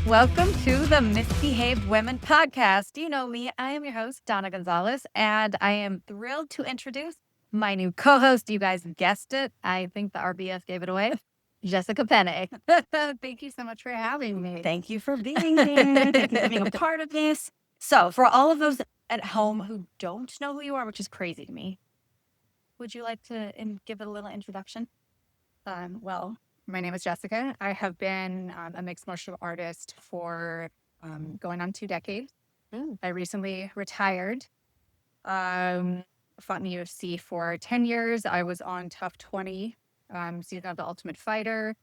Welcome to the Misbehaved Women podcast. You know me, I am your host, Donna Gonzalez, and I am thrilled to introduce my new co host. You guys guessed it. I think the RBS gave it away, Jessica Penne. Thank you so much for having me. Thank you for being here. Thank you for being a part of this. So, for all of those at home who don't know who you are, which is crazy to me, would you like to give it a little introduction? Well, my name is Jessica. I have been a mixed martial artist for going on 2 decades. I recently retired. Fought in the UFC for 10 years. I was on Tough 20, season of the Ultimate Fighter,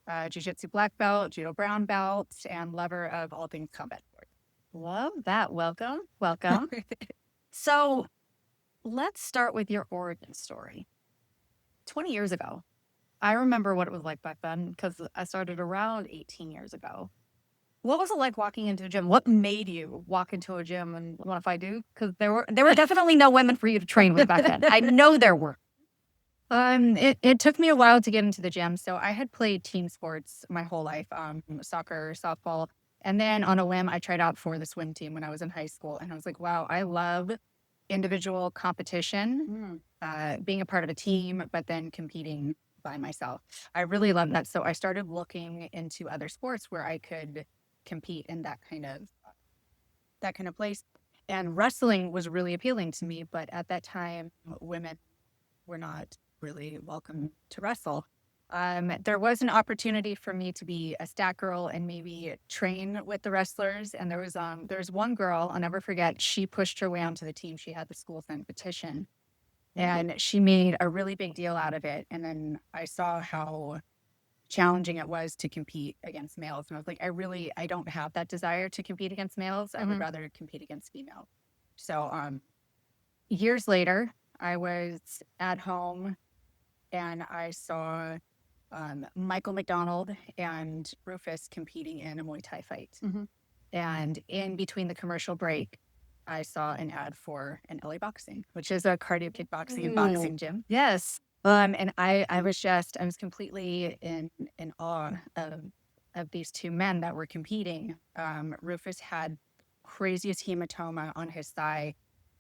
Jiu-Jitsu black belt, Judo brown belt, and lover of all things combat sports. Love that. Welcome. Welcome. So let's start with your origin story. 20 years ago, I remember what it was like back then because I started around 18 years ago. What was it like walking into a gym? What made you walk into a gym and want to fight dude? Because there were definitely no women for you to train with back then. I know there were. It took me a while to get into the gym. So I had played team sports my whole life, soccer, softball. And then on a whim, I tried out for the swim team when I was in high school. And I was like, wow, I love individual competition, being a part of a team, but then competing by myself. I really love that. So I started looking into other sports where I could compete in that kind of place. And wrestling was really appealing to me. But at that time, women were not really welcome to wrestle. There was an opportunity for me to be a stat girl and maybe train with the wrestlers. And there was one girl, I'll never forget, she pushed her way onto the team. She had the school sent petition and she made a really big deal out of it. And then I saw how challenging it was to compete against males. And I was like, I don't have that desire to compete against males. I would rather compete against females. So years later, I was at home and I saw Michael McDonald and Rufus competing in a Muay Thai fight. And in between the commercial break, I saw an ad for an LA Boxing, which is a cardio kickboxing and boxing gym. Yes. And I was completely in awe of these two men that were competing. Rufus had craziest hematoma on his thigh,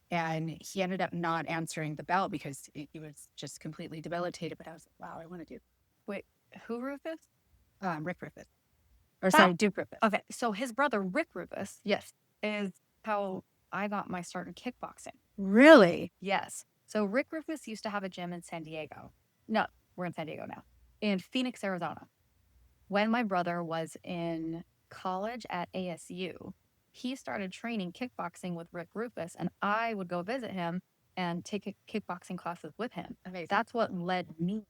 and he ended up not answering the bell because he was just completely debilitated. But I was like, wow, I want to do. Wait, who Rufus? Rick Rufus. Or sorry, Duke Rufus. Okay, so his brother, Rick Rufus, yes, is how I got my start in kickboxing. Really? Yes. So Rick Rufus used to have a gym in San Diego. No, we're in San Diego now. In Phoenix, Arizona. When my brother was in college at ASU, he started training kickboxing with Rick Rufus, and I would go visit him and take kickboxing classes with him. Amazing. That's what led me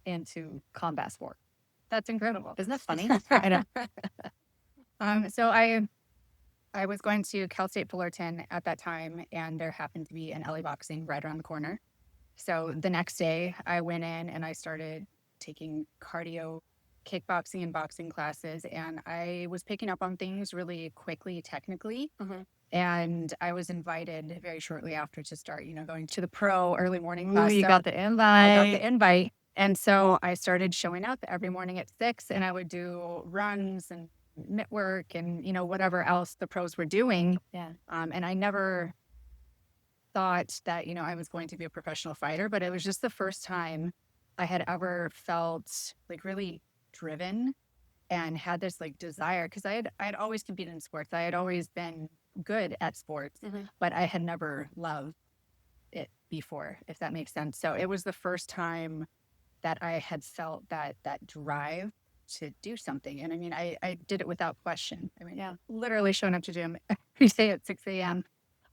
into combat sport. That's incredible. Isn't that funny? I know. So I was going to Cal State Fullerton at that time, and there happened to be an LA Boxing right around the corner. So the next day, I went in and I started taking cardio, kickboxing, and boxing classes, and I was picking up on things really quickly, technically. And I was invited very shortly after to start, going to the pro early morning class. You So got the I got invite. the invite. And so I started showing up every morning at 6, and I would do runs and mitt work and, whatever else the pros were doing. Yeah. And I never thought that, I was going to be a professional fighter, but it was just the first time I had ever felt like really driven and had this like desire, because I had always competed in sports. I had always been good at sports, but I had never loved it before, if that makes sense. So it was the first time that I had felt that drive to do something. And I mean, I did it without question. I mean, literally showing up to gym every day at 6 a.m.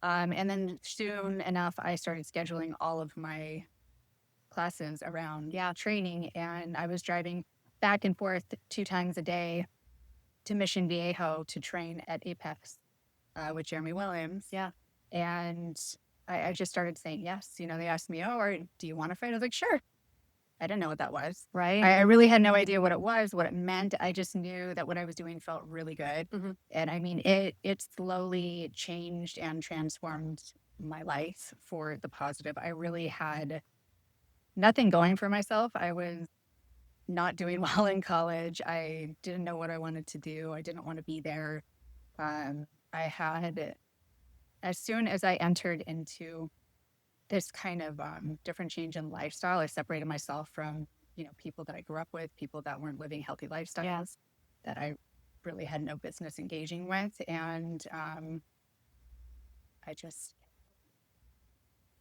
And then soon enough, I started scheduling all of my classes around training. And I was driving back and forth 2 times a day to Mission Viejo to train at Apex with Jeremy Williams. Yeah. And I just started saying yes. They asked me, or do you want to fight? I was like, sure. I didn't know what that was. Right. I really had no idea what it was, what it meant. I just knew that what I was doing felt really good. And I mean, it slowly changed and transformed my life for the positive. I really had nothing going for myself. I was not doing well in college. I didn't know what I wanted to do. I didn't want to be there. I had, as soon as I entered into this kind of different change in lifestyle, I separated myself from, people that I grew up with, people that weren't living healthy Yeah. lifestyles that I really had no business engaging with. And I just,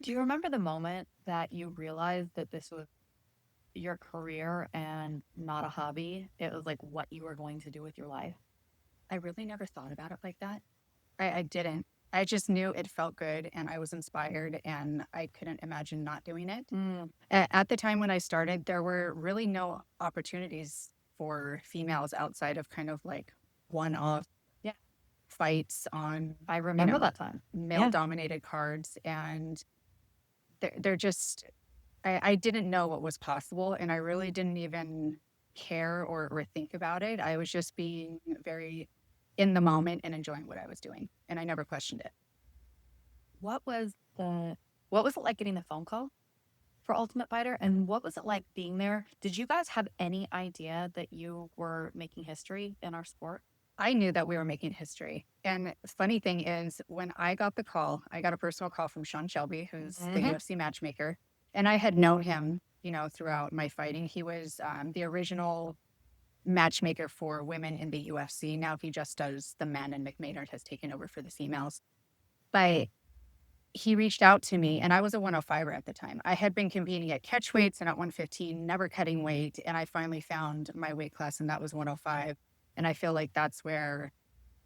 Do you remember the moment that you realized that this was your career and not a hobby? It was like what you were going to do with your life. I really never thought about it like that. I didn't. I just knew it felt good and I was inspired and I couldn't imagine not doing it. Mm, At the time when I started, there were really no opportunities for females outside of kind of like one off yeah, fights on, I you remember know, that time. male Yeah. dominated cards. And they're just, I didn't know what was possible and I really didn't even care or think about it. I was just being very in the moment and enjoying what I was doing. And I never questioned it. What was the what was it like getting the phone call for Ultimate Fighter? And what was it like being there? Did you guys have any idea that you were making history in our sport? I knew that we were making history. And the funny thing is, when I got the call, I got a personal call from Sean Shelby, who's the Hmm. UFC matchmaker. And I had known him, throughout my fighting. He was the original matchmaker for women in the UFC. Now he just does the men, and McMaynard has taken over for the females. But he reached out to me, and I was a 105er at the time. I had been competing at catch weights and at 115, never cutting weight. And I finally found my weight class, and that was 105. And I feel like that's where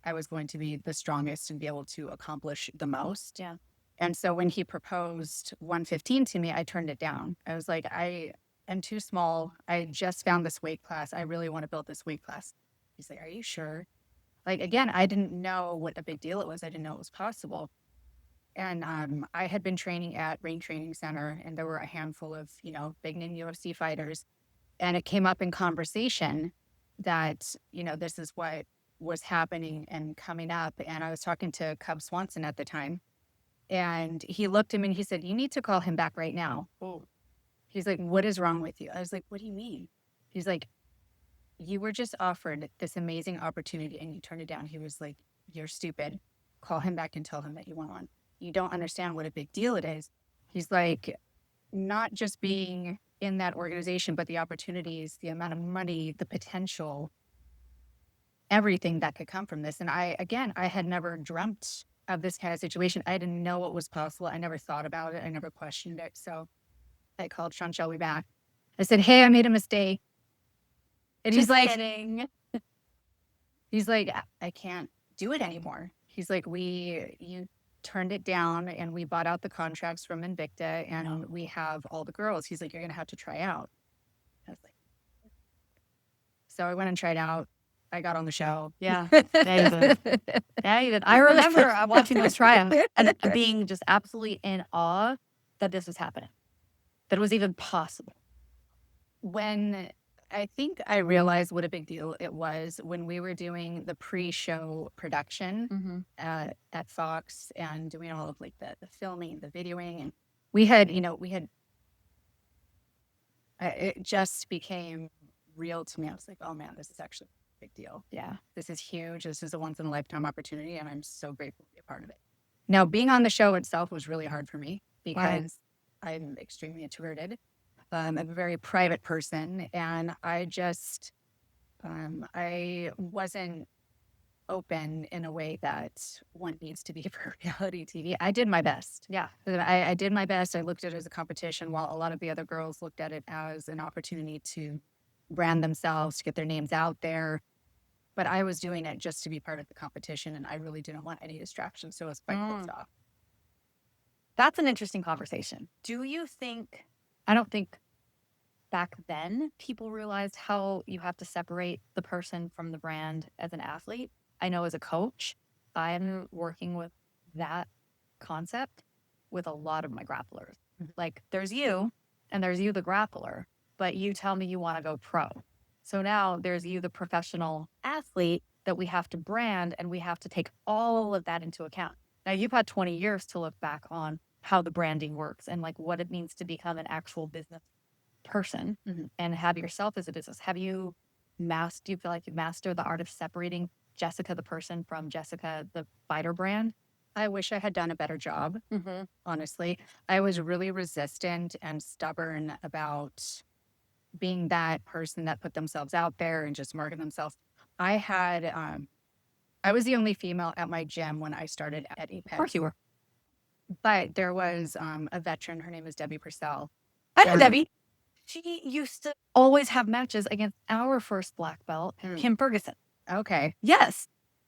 I was going to be the strongest and be able to accomplish the most. Yeah. And so when he proposed 115 to me, I turned it down. I was like, I am too small. I just found this weight class. I really want to build this weight class. He's like, are you sure? Like, again, I didn't know what a big deal it was. I didn't know it was possible. And I had been training at Ring Training Center, and there were a handful of, big name UFC fighters. And it came up in conversation that, this is what was happening and coming up. And I was talking to Cub Swanson at the time, and he looked at me and he said, you need to call him back right now. Oh, He's like, what is wrong with you? I was like, what do you mean? He's like, you were just offered this amazing opportunity and you turned it down. He was like, you're stupid. Call him back and tell him that you want on. You don't understand what a big deal it is. He's like, not just being in that organization, but the opportunities, the amount of money, the potential, everything that could come from this. And I had never dreamt of this kind of situation. I didn't know what was possible. I never thought about it. I never questioned it. So I called Sean Shelby back. I said, hey, I made a mistake. And just kidding. he's like, I can't do it anymore. He's like, you turned it down and we bought out the contracts from Invicta and we have all the girls. He's like, you're going to have to try out. I was like, so I went and tried out. I got on the show. Yeah. Yeah, you did. Yeah, you did. I remember watching those tryouts and being just absolutely in awe that this was happening, that it was even possible. When I think I realized what a big deal it was when we were doing the pre-show production Mm-hmm. at Fox and doing all of like the filming, the videoing, and we had, it just became real to me. I was like, oh man, this is actually a big deal. Yeah. This is huge. This is a once in a lifetime opportunity, and I'm so grateful to be a part of it. Now, being on the show itself was really hard for me because I'm extremely introverted. I'm a very private person, and I just, I wasn't open in a way that one needs to be for reality TV. I did my best. Yeah. I did my best. I looked at it as a competition while a lot of the other girls looked at it as an opportunity to brand themselves, to get their names out there. But I was doing it just to be part of the competition, and I really didn't want any distractions. So it was quite closed off. That's an interesting conversation. Do you think, I don't think back then people realized how you have to separate the person from the brand as an athlete. I know as a coach, I'm working with that concept with a lot of my grapplers. Like there's you and there's you, the grappler, but you tell me you want to go pro. So now there's you, the professional athlete that we have to brand and we have to take all of that into account. Now you've had 20 years to look back on how the branding works and like what it means to become an actual business person Mhm. and have yourself as a business. Do you feel like you've mastered the art of separating Jessica the person from Jessica the fighter brand? I wish I had done a better job, Mm-hmm. honestly. I was really resistant and stubborn about being that person that put themselves out there and just market themselves. I had, I was the only female at my gym when I started at Of Apex, course you were. but there was a veteran. Her name is Debbie Purcell. I know And Debbie. She used to always have matches against our first black belt, Mm. Kim Ferguson. Okay. Yes.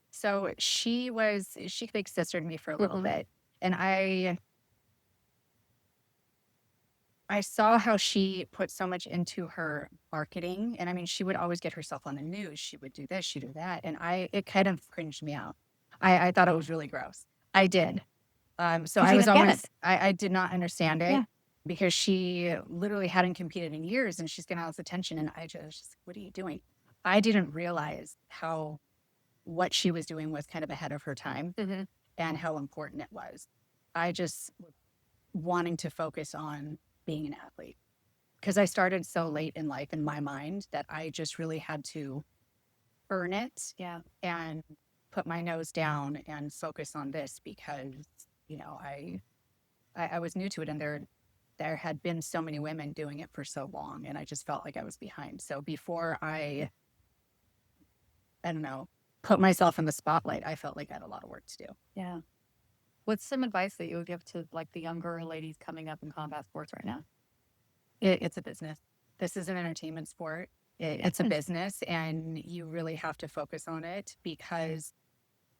So she big sistered me for a little Mhm. bit. And I saw how she put so much into her marketing. And I mean, she would always get herself on the news. She would do this, she'd do that. And it kind of cringed me out. I thought it was really gross. I did. So 'Cause I you was didn't get it. I did not understand it Yeah. because she literally hadn't competed in years and she's getting all this attention. And I just, what are you doing? I didn't realize how what she was doing was kind of ahead of her time Mm-hmm. and how important it was. I just wanting to focus on being an athlete because I started so late in life in my mind that I just really had to earn it Yeah. and put my nose down and focus on this because, you know, I was new to it and there had been so many women doing it for so long and I just felt like I was behind. So before I don't know, put myself in the spotlight, I felt like I had a lot of work to do. Yeah. What's some advice that you would give to like the younger ladies coming up in combat sports right now? It's a business. This is an entertainment sport. It's a Yes. business, and you really have to focus on it because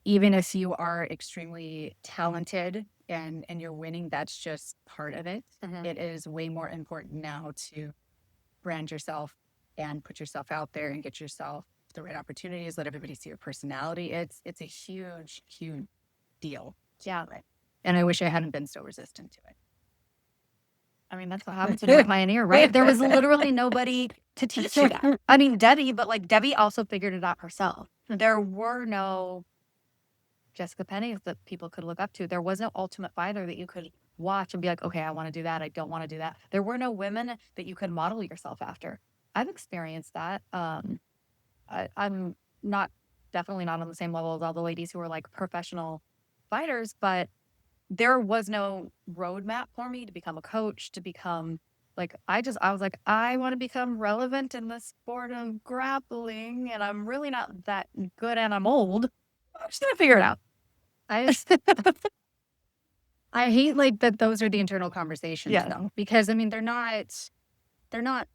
even if you are extremely talented and you're winning, that's just part of it. Mhm. It is way more important now to brand yourself and put yourself out there and get yourself the right opportunities, let everybody see your personality. It's a huge, huge deal. Yeah. Right. And I wish I hadn't been so resistant to it. I mean, that's what happens when you're a pioneer, right? There was literally nobody to teach you that. I mean, Debbie, but like Debbie also figured it out herself. There were no Jessica Pennies that people could look up to. There was no Ultimate Fighter that you could watch and be like, okay, I want to do that. I don't want to do that. There were no women that you could model yourself after. I've experienced that. I'm not definitely not on the same level as all the ladies who are like professional fighters, but there was no roadmap for me to become a coach, to become like, I was like, I want to become relevant in the sport of grappling, and I'm really not that good and I'm old. I'm just going to figure it out. I I hate like that those are the internal conversations Yeah. though, because I mean they're not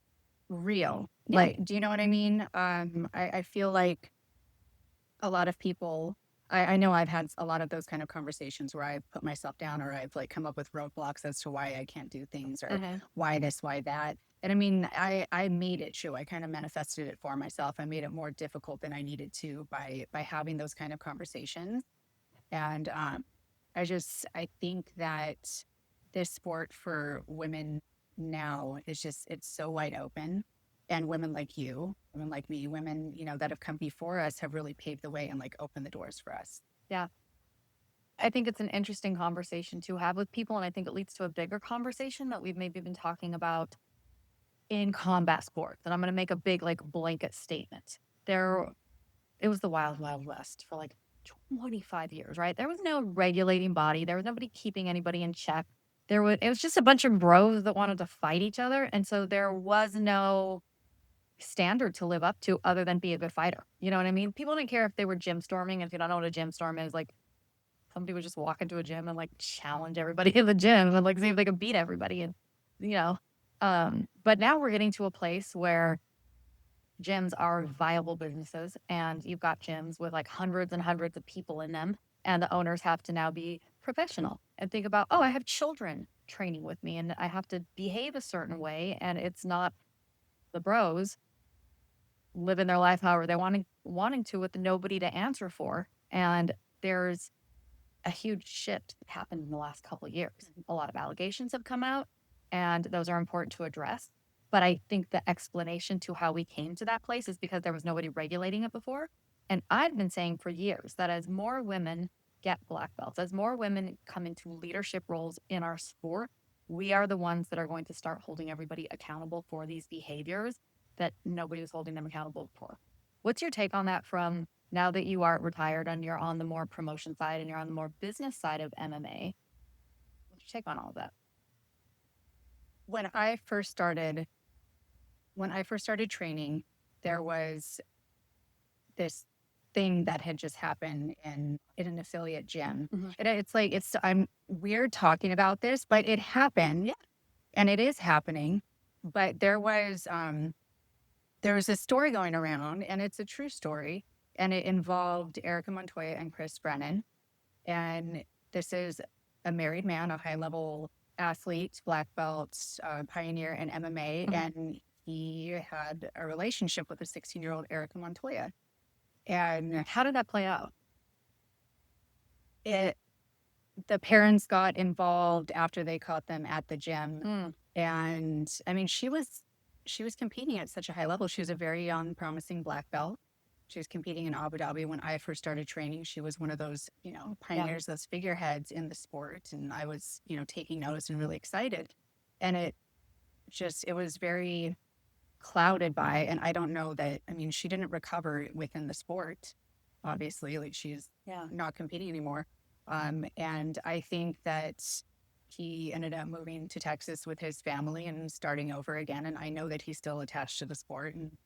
real. Yeah. Like, do you know what I mean? I feel like a lot of people I know I've had a lot of those kind of conversations where I've put myself down or I've like come up with roadblocks as to why I can't do things or Mhm. why this, why that. And I mean, I made it true. I kind of manifested it for myself. I made it more difficult than I needed to by having those kind of conversations. And I think that this sport for women now is just, it's so wide open. And women like you, women like me, women, you know, that have come before us have really paved the way and like opened the doors for us. Yeah. I think it's an interesting conversation to have with people. And I think it leads to a bigger conversation that we've maybe been talking about in combat sports. And I'm going to make a big, like, blanket statement. It was the wild, wild west for like 25 years, right? There was no regulating body. There was nobody keeping anybody in check. It was just a bunch of bros that wanted to fight each other. And so there was no standard to live up to other than be a good fighter. You know what I mean? People didn't care if they were gym storming. If you don't know what a gym storm is, like somebody would just walk into a gym and like challenge everybody in the gym and like see if they could beat everybody. And, you know, but now we're getting to a place where gyms are viable businesses and you've got gyms with like hundreds and hundreds of people in them and the owners have to now be professional and think about, oh, I have children training with me and I have to behave a certain way and it's not the bros living their life however they wanting to with nobody to answer for. And there's a huge shift that happened in the last couple of years. A lot of allegations have come out and those are important to address. But I think the explanation to how we came to that place is because there was nobody regulating it before. And I've been saying for years that as more women get black belts, as more women come into leadership roles in our sport, we are the ones that are going to start holding everybody accountable for these behaviors that nobody was holding them accountable for. What's your take on that from now that you are retired and you're on the more promotion side and you're on the more business side of MMA? What's your take on all of that? When I first started training, there was this thing that had just happened in an affiliate gym. Mhm. It's like I'm weird talking about this, but it happened. Yeah. And it is happening. But there was a story going around, and it's a true story, and it involved Erica Montoya and Chris Brennan. And this is a married man, a high level athlete, black belt, pioneer in MMA, Mhm. and he had a relationship with a 16-year-old Erica Montoya. And How did that play out? it the parents got involved after they caught them at the gym. Mm. And I mean, she was competing at such a high level. She was a very young, promising black belt. She was competing in Abu Dhabi when I first started training. She was one of those, pioneers, those figureheads in the sport. And I was, taking notice and really excited. And it was very clouded by, and I don't know that, I mean, she didn't recover within the sport, obviously, like she's Yeah. not competing anymore. And I think that he ended up moving to Texas with his family and starting over again. And I know that he's still attached to the sport. And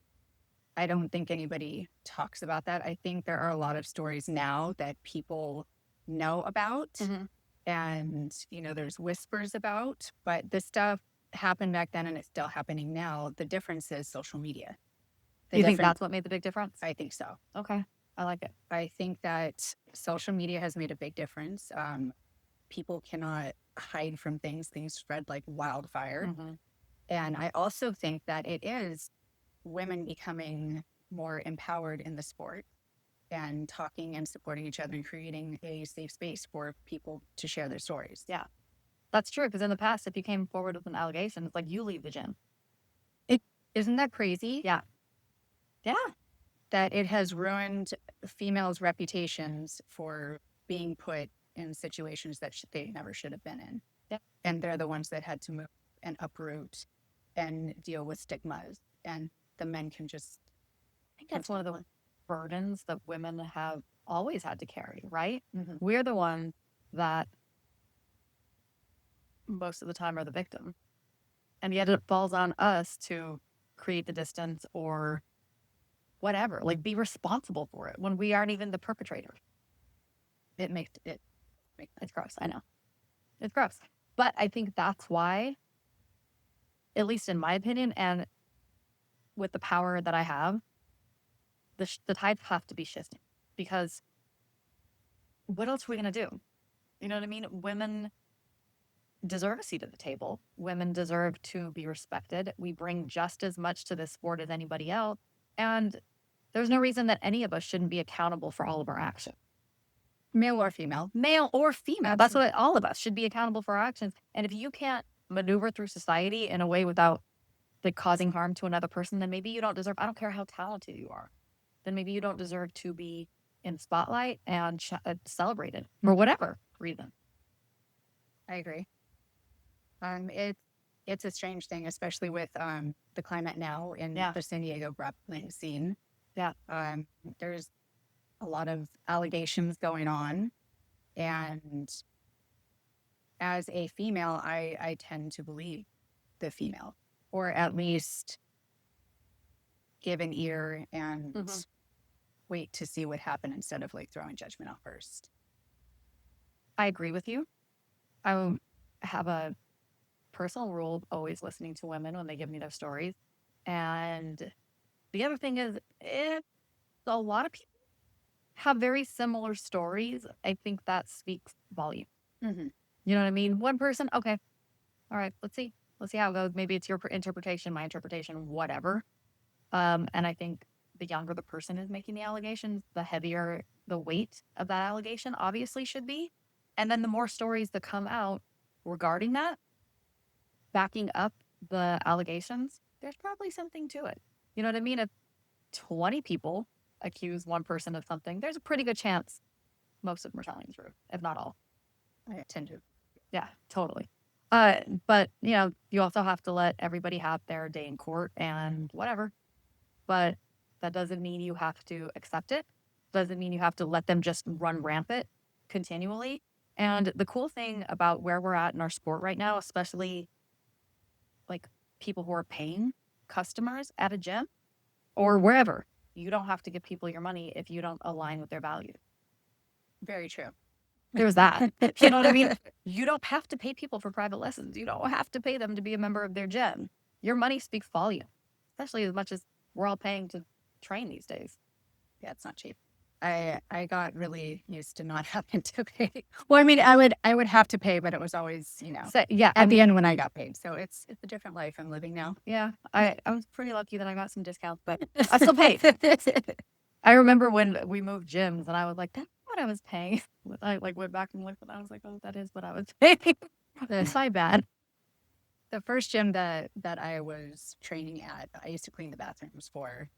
I don't think anybody talks about that. I think there are a lot of stories now that people know about. Mhm. And, there's whispers about, but this stuff happened back then and it's still happening now. The difference is social media. You think that's what made the big difference? I think so. Okay. I like it. I think that social media has made a big difference. People cannot hide from things. Things spread like wildfire. Mhm. And I also think that it is women becoming more empowered in the sport and talking and supporting each other and creating a safe space for people to share their stories. Yeah. That's true. Because in the past, if you came forward with an allegation, it's like you leave the gym. Isn't that crazy? Yeah. Yeah. That it has ruined females' reputations for being put in situations that they never should have been in. Yep. And they're the ones that had to move and uproot and deal with stigmas. And the men can just. I think that's one of the burdens that women have always had to carry, right? Mhm. We're the ones that most of the time are the victim. And yet it falls on us to create the distance or whatever, like be responsible for it when we aren't even the perpetrator. It makes it. It's gross. I know. It's gross. But I think that's why, at least in my opinion, and with the power that I have, the tides have to be shifting because what else are we going to do? You know what I mean? Women deserve a seat at the table. Women deserve to be respected. We bring just as much to this sport as anybody else. And there's no reason that any of us shouldn't be accountable for all of our actions. Male or female. Male or female. That's what all of us should be accountable for our actions. And if you can't maneuver through society in a way without like causing harm to another person, then maybe you don't deserve, I don't care how talented you are, then maybe you don't deserve to be in the spotlight and celebrated for whatever reason. I agree. It's a strange thing, especially with the climate now in the San Diego grappling scene. Yeah. There's a lot of allegations going on, and as a female, I tend to believe the female, or at least give an ear and wait to see what happened instead of like throwing judgment out first. I agree with you. I have a personal rule of always listening to women when they give me their stories. And the other thing is, if a lot of people have very similar stories, I think that speaks volume. Mm-hmm. You know what I mean? One person, okay, all right, let's see how it goes. Maybe it's your interpretation, my interpretation, whatever. And I think the younger the person is making the allegations, the heavier the weight of that allegation obviously should be. And then the more stories that come out regarding that, backing up the allegations, there's probably something to it. You know what I mean? If 20 people accuse one person of something, there's a pretty good chance most of them are telling the truth, if not all. I tend to. Yeah, totally. Uh, but you also have to let everybody have their day in court and whatever. But that doesn't mean you have to accept it. Doesn't mean you have to let them just run rampant continually. And the cool thing about where we're at in our sport right now, especially like people who are paying customers at a gym or wherever, you don't have to give people your money if you don't align with their values. Very true. There's that. You know what I mean? You don't have to pay people for private lessons. You don't have to pay them to be a member of their gym. Your money speaks volume, especially as much as we're all paying to train these days. Yeah, it's not cheap. I got really used to not having to pay. Well, I mean, I would have to pay, but it was always, So yeah, at the end when I got paid. So it's a different life I'm living now. yeah, I was pretty lucky that I got some discounts, but I still paid. I remember when we moved gyms, and I was like, "That's what I was paying." I like went back and looked, and I was like, "Oh, that is what I was paying." It's my bad. The first gym that I was training at, I used to clean the bathrooms for.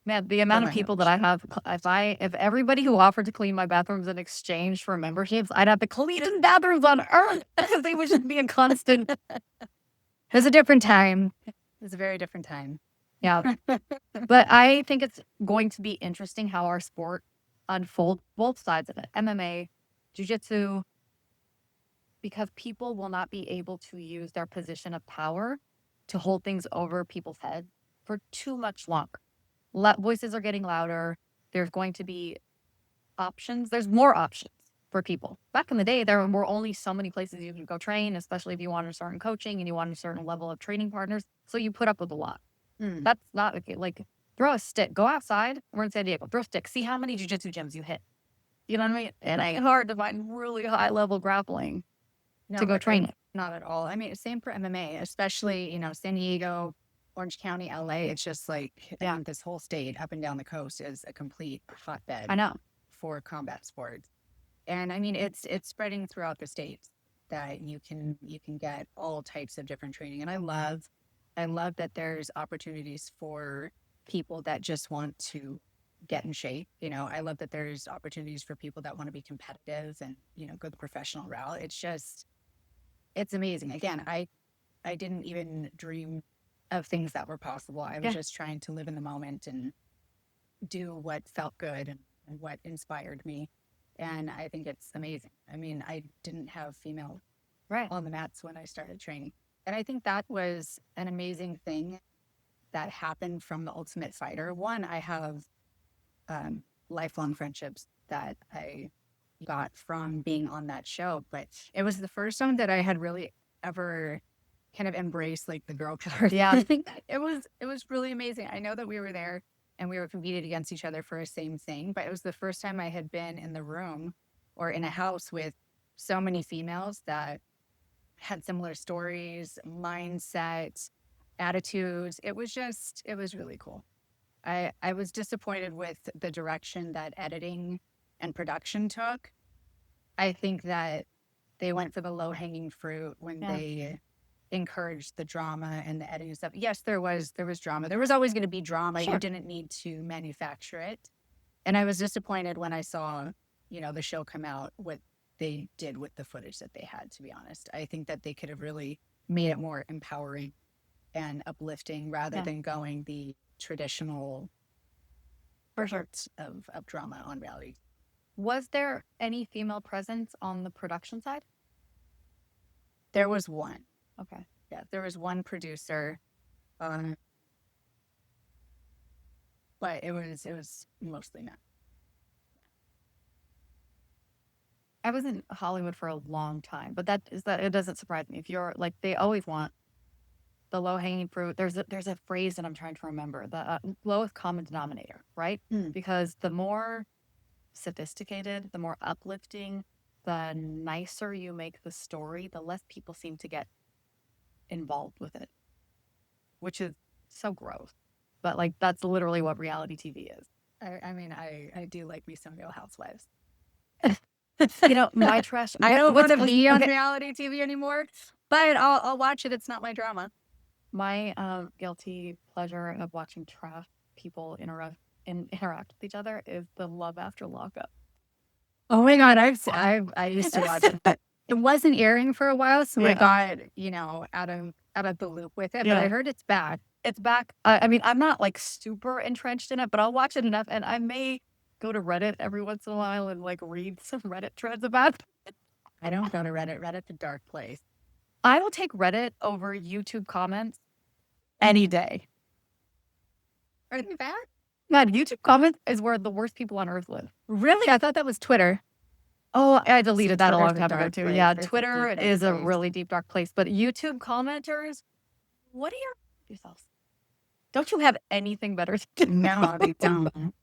Man, the amount of my people that I have, if everybody who offered to clean my bathrooms in exchange for memberships, I'd have the cleanest bathrooms on earth because they would just be a constant. It was a different time. It was a very different time. Yeah. But I think it's going to be interesting how our sport unfolds, both sides of it, MMA, jiu-jitsu, because people will not be able to use their position of power to hold things over people's heads for too much longer. Voices are getting louder. There's going to be options. There's more options for people. Back in the day, there were only so many places you could go train, especially if you wanted a certain coaching and you wanted a certain level of training partners. So you put up with a lot. That's not okay. Like, throw a stick. Go outside. We're in San Diego. Throw a stick. See how many jiu-jitsu gyms you hit. You know what I mean? It ain't hard to find really high level grappling to go train it. Not at all. I mean, same for MMA, especially, San Diego, Orange County, LA. It's just like this whole state up and down the coast is a complete hotbed I know. for combat sports. And I mean, it's spreading throughout the states that you can get all types of different training. And I love that there's opportunities for people that just want to get in shape. I love that there's opportunities for people that want to be competitive and, go the professional route. It's amazing. Again, I didn't even dream of things that were possible. I was just trying to live in the moment and do what felt good and what inspired me. And I think it's amazing. I mean, I didn't have female on the mats when I started training. And I think that was an amazing thing that happened from The Ultimate Fighter. One, I have lifelong friendships that I got from being on that show, but it was the first time that I had really ever kind of embraced like the girl power. Yeah. I think it was really amazing. I know that we were there and we were competing against each other for the same thing, but it was the first time I had been in the room or in a house with so many females that had similar stories, mindset, attitudes. It was really cool. I was disappointed with the direction that editing and production took. I think that they went for the low-hanging fruit when they encouraged the drama and the editing stuff. Yes, there was drama. There was always going to be drama. Sure. You didn't need to manufacture it. And I was disappointed when I saw, the show come out, what they did with the footage that they had, to be honest. I think that they could have really made it more empowering and uplifting rather than going the traditional parts of drama on reality. Was there any female presence on the production side? There was one. Okay. Yeah, there was one producer, but it was mostly men. I was in Hollywood for a long time, but it doesn't surprise me. If you're like, they always want the low hanging fruit. There's a phrase that I'm trying to remember, the lowest common denominator, right? Because the more sophisticated, the more uplifting, the nicer you make the story, the less people seem to get involved with it, which is so gross. But like, that's literally what reality TV is. I mean, I do like me some Real Housewives. My trash. I don't want to be on reality TV anymore, but I'll watch it. It's not my drama. My guilty pleasure of watching trash people interact with each other is the Love After Lockup. Oh my God, I used to watch it. It wasn't airing for a while, so I Yeah. got, out of the loop with it, but I Yeah. heard it's bad. It's back. I mean, I'm not like super entrenched in it, but I'll watch it enough and I may go to Reddit every once in a while and like read some Reddit threads about it. I don't go to Reddit. Reddit's a dark place. I will take Reddit over YouTube comments any day. Are they bad? Man, YouTube comments is where the worst people on earth live. Really? I thought that was Twitter. Oh, I deleted that a Twitter's long a time ago dark too. place. Yeah, It's a Twitter deep, dark is a place. really deep, dark place. But YouTube commenters, what do yourselves? Don't you have anything better to do? No, they don't.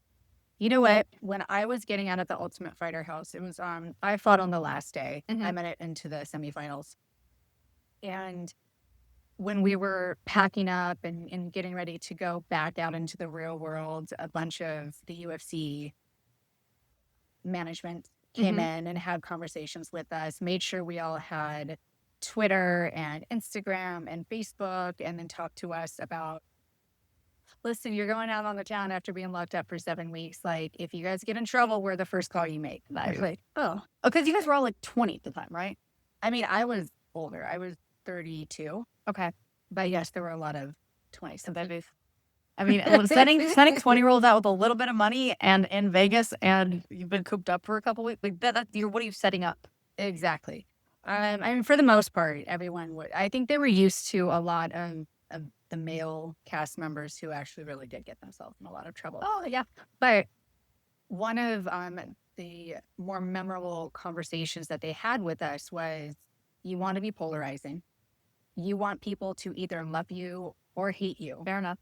You know what? When I was getting out of the Ultimate Fighter house, it was I fought on the last day. I Mhm. made it into the semifinals. And when we were packing up and getting ready to go back out into the real world, a bunch of the UFC management came Mhm. in and had conversations with us, made sure we all had Twitter and Instagram and Facebook, and then talked to us about, listen, you're going out on the town after being locked up for 7 weeks. Like, if you guys get in trouble, we're the first call you make. And I was like, oh, Because you guys were all like 20 at the time, right? I mean, I was older. I was 32, Okay. but yes, there were a lot of 20 So something. babies. I mean, sending 20-year-olds out with a little bit of money and in Vegas, and you've been cooped up for a couple weeks. Like what are you setting up? Exactly. I mean, for the most part, everyone would. I think they were used to a lot of the male cast members who actually really did get themselves in a lot of trouble. Oh yeah. But one of the more memorable conversations that they had with us was, you want to be polarizing. You want people to either love you or hate you. Fair enough.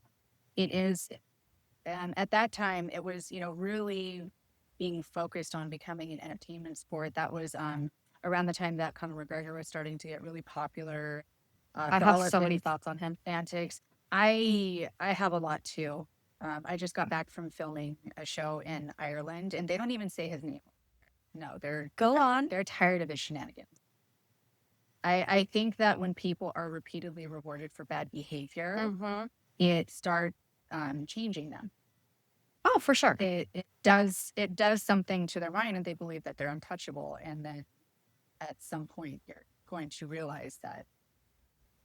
It is, at that time, it was, really being focused on becoming an entertainment sport. That was around the time that Conor McGregor was starting to get really popular. I for have all of so many his thoughts on him. antics. I have a lot too. I just got back from filming a show in Ireland, and they don't even say his name. No, Go on. they're tired of his shenanigans. I think that when people are repeatedly rewarded for bad behavior, Mm-hmm. it starts changing them. Oh, for sure. It does something to their mind, and they believe that they're untouchable, and then at some point you're going to realize that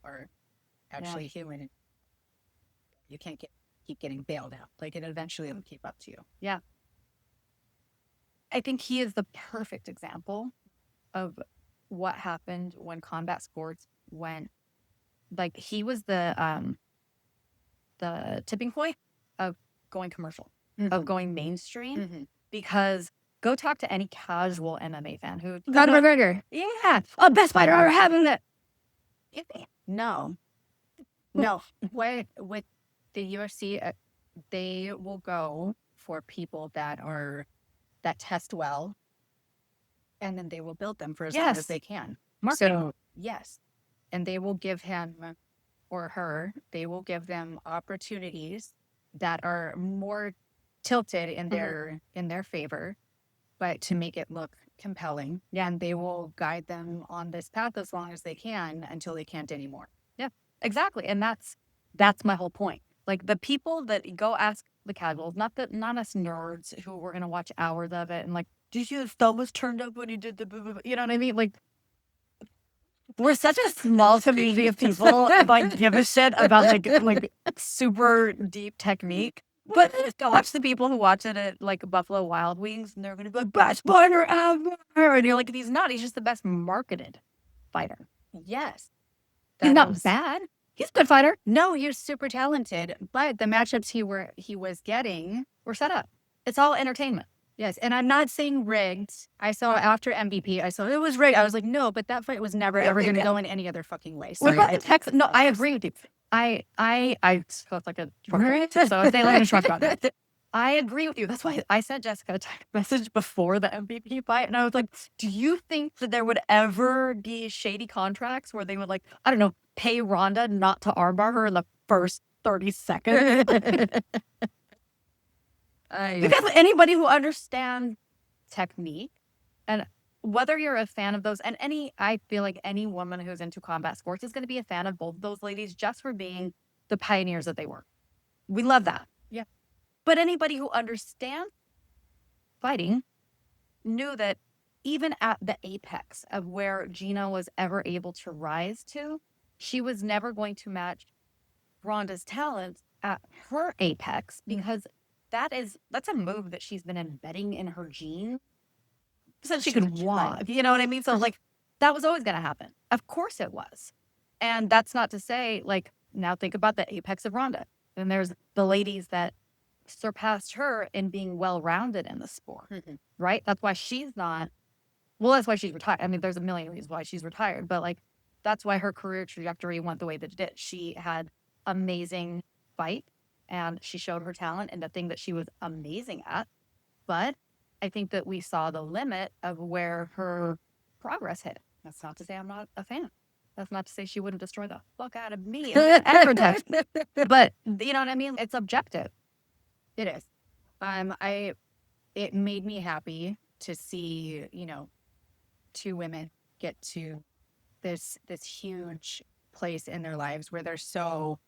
are actually human, and you can't keep getting bailed out. Like, it eventually will keep up to you. I think he is the perfect example of what happened when combat sports went. Like he was the tipping point of going commercial, of going mainstream. Because go talk to any casual MMA fan who Conor McGregor. yeah, oh, best fighter ever having that. No. With the UFC, they will go for people that test well, and then they will build them for as long as Yes. they can. Marketing. So yes, and they will give him or her. They will give them opportunities that are more tilted in their favor, but to make it look compelling. Yeah, and they will guide them on this path as long as they can until they can't anymore. Exactly. And that's my whole point. Like the people that go ask the casuals, not us nerds who were gonna watch hours of it and like, did you see his thumb was turned up when he did the blah, blah, blah? You know what I mean? Like we're such a small community of people that like give a shit about like super deep technique. But go watch the people who watch it at like Buffalo Wild Wings and they're gonna be like, best fighter ever. And you're like, he's not, he's just the best marketed fighter. Yes, He's that not was- bad. He's a good fighter. No, he was super talented, but the matchups he was getting. We're set up. It's all entertainment. Yes, and I'm not saying rigged. I saw after MVP, I saw it was rigged. I was like, no, but that fight was never ever going to go in any other fucking way. What Sorry, about the Texas? No, I agree with you. I felt like a trucker, so if they let me truck about that. I agree with you. That's why I sent Jessica a text message before the MVP fight, and I was like, "Do you think that there would ever be shady contracts where they would like, I don't know, pay Rhonda not to armbar her in the first 30 seconds?" Because anybody who understands technique, and whether you're a fan of those, and I feel like any woman who's into combat sports is going to be a fan of both of those ladies just for being the pioneers that they were. We love that. Yeah. But anybody who understands fighting knew that even at the apex of where Gina was ever able to rise to, she was never going to match Ronda's talent at her apex because that's a move that she's been embedding in her gene since she could walk. You know what I mean? So like that was always going to happen. Of course it was. And that's not to say like now think about the apex of Ronda. And there's the ladies that surpassed her in being well-rounded in the sport, right? That's why she's not. Well, that's why she's retired. I mean, there's a million reasons why she's retired, but like that's why her career trajectory went the way that it did. She had amazing fight and she showed her talent and the thing that she was amazing at. But I think that we saw the limit of where her progress hit. That's not to say I'm not a fan. That's not to say she wouldn't destroy the fuck out of me and protect. But you know what I mean? It's objective. It is. It made me happy to see, two women get to this huge place in their lives where they're so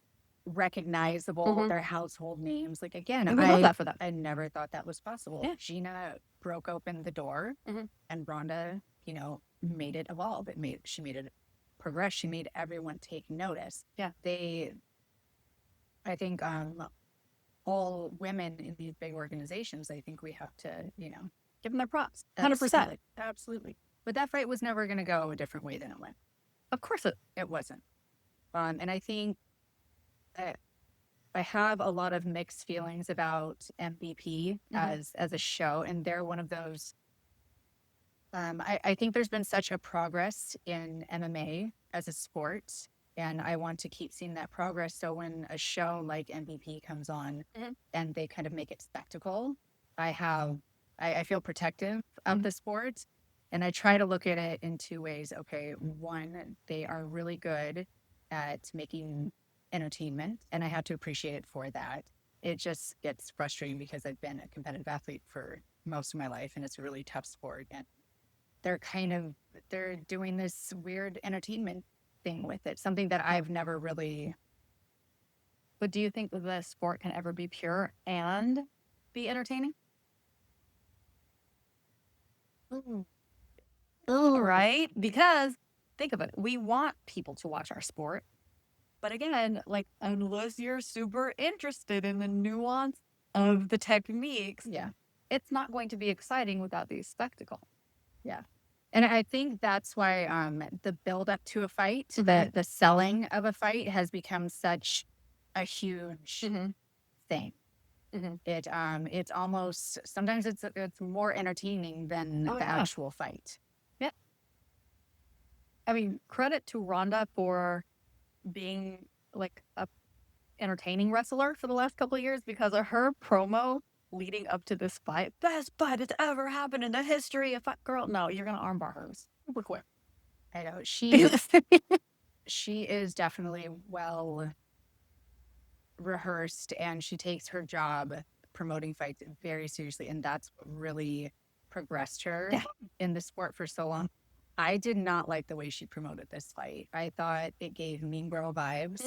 recognizable, their household names. Like again, And we love that for them. I never thought that was possible. Yeah. Gina broke open the door, and Ronda, made it evolve. She made it progress. She made everyone take notice. Yeah. I think all women in these big organizations, I think we have to, Give them their props. 100%. Absolutely. But that fight was never going to go a different way than it went. Of course it wasn't. And I think I have a lot of mixed feelings about MVP as a show, and they're one of those. I think there's been such a progress in MMA as a sport, and I want to keep seeing that progress. So when a show like MVP comes on and they kind of make it spectacle, I feel protective of the sport, and I try to look at it in two ways. Okay, one, they are really good at making entertainment, and I have to appreciate it for that. It just gets frustrating because I've been a competitive athlete for most of my life, and it's a really tough sport, and they're doing this weird entertainment thing with it, something that I've never really. But do you think that the sport can ever be pure and be entertaining? Right? Because think of it. We want people to watch our sport. But again, like unless you're super interested in the nuance of the techniques, it's not going to be exciting without the spectacle. Yeah. And I think that's why the build up to a fight, the selling of a fight has become such a huge thing. It's almost sometimes it's more entertaining than the actual fight. Yeah. I mean, credit to Ronda for being like a entertaining wrestler for the last couple of years because of her promo leading up to this fight. Best fight that's ever happened in the history of fight. Girl, no, you're gonna armbar her super quick. I know she is definitely well rehearsed, and she takes her job promoting fights very seriously, and that's what really progressed her in the sport for so long. I did not like the way she promoted this fight. I thought it gave Mean Girl vibes.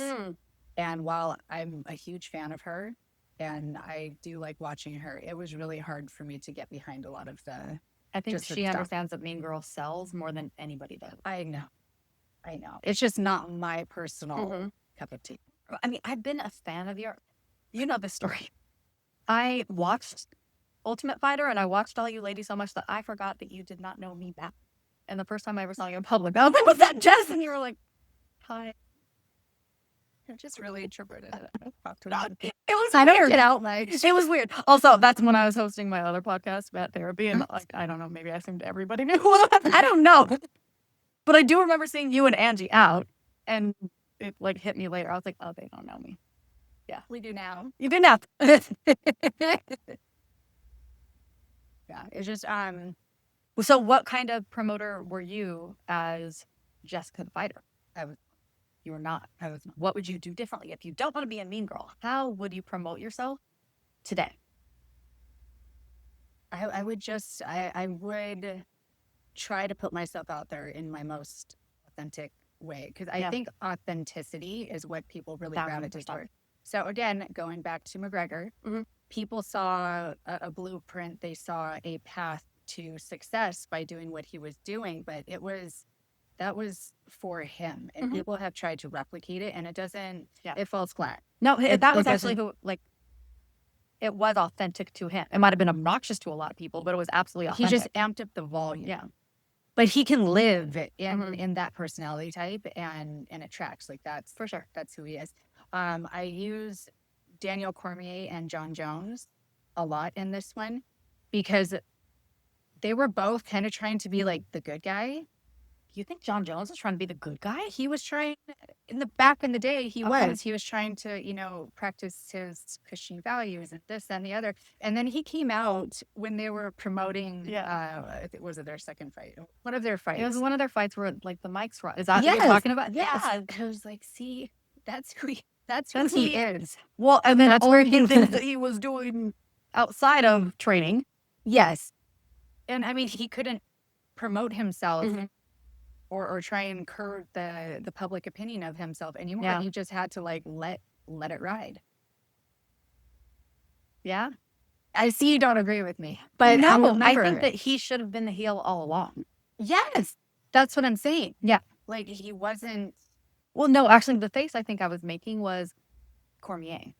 And while I'm a huge fan of her and I do like watching her, it was really hard for me to get behind a lot of the. I think she understands that Mean Girl sells more than anybody does. I know. It's just not my personal cup of tea. I mean, I've been a fan of your. You know this story. I watched Ultimate Fighter and I watched all you ladies so much that I forgot that you did not know me back. And the first time I ever saw you in public, I was like, "Was that Jess?" And you were like, "Hi." I just really introverted. It was weird. Get out, like it was weird. Also, that's when I was hosting my other podcast, Bat Therapy, and like I don't know, maybe I assumed everybody knew who I was. I don't know, but I do remember seeing you and Angie out, and it like hit me later. I was like, "Oh, they don't know me." Yeah, we do now. You do now. Yeah, it's just So what kind of promoter were you as Jessica the Fighter? You were not. What would you do differently if you don't want to be a mean girl? How would you promote yourself today? I would try to put myself out there in my most authentic way, because I think authenticity is what people really gravitate toward. So again, going back to McGregor, people saw a blueprint. They saw a path to success by doing what he was doing, but that was for him. And Mhm. people have tried to replicate it, and Yeah. it falls flat. No, that was It actually doesn't, who, like, it was authentic to him. It might have been obnoxious to a lot of people, but it was absolutely he just authentic. amped up the volume. Yeah. But he can live Mhm. in that personality type, and it tracks. Like For sure. that's who he is. I use Daniel Cormier and John Jones a lot in this one because they were both kind of trying to be like the good guy. You think John Jones is trying to be the good guy? He was trying back in the day, Okay. he was trying to, practice his Christian values and this, that, and the other. And then he came out when they were promoting, Yeah. was it their second fight? One of their It was fights. one of their fights where, like, the mics were. Is that what you're Yes, talking about? yes. Yeah. I was like, see, that's who That's he is. Well, and then That's all where the he things that he was doing outside of training. Yes. And I mean, he couldn't promote himself Mhm. or try and curb the public opinion of himself anymore. Yeah. He just had to like let it ride. Yeah. I see you don't agree with me, but No, I remember, think that he should have been the heel all along. yes, that's what I'm saying. Yeah. Like he wasn't. Well, no, actually, the face I think I was making was Cormier.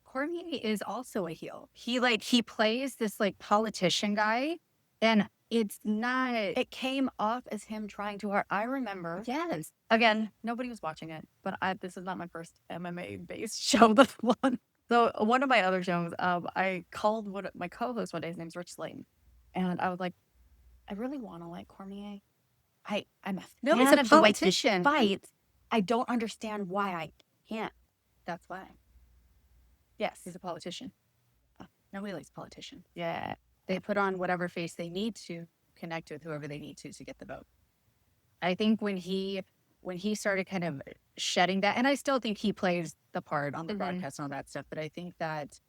Cormier is also a heel. He plays this like politician guy, and it's not. It came off as him trying too hard. I remember. Yes. Again, nobody was watching it, but this is not my first MMA based show. This one. So one of my other shows, I called my co-host one day. His name's Rich Slayton, and I was like, I really want to like Cormier. I'm a No, fan it's a of the way he politician. fights. I don't understand why I can't. That's why Yes. he's a politician. Nobody likes politicians. Yeah. They put on whatever face they need to connect with whoever they need to get the vote. I think when he started kind of shedding that, and I still think he plays the part on the Mhm. broadcast and all that stuff, but I think that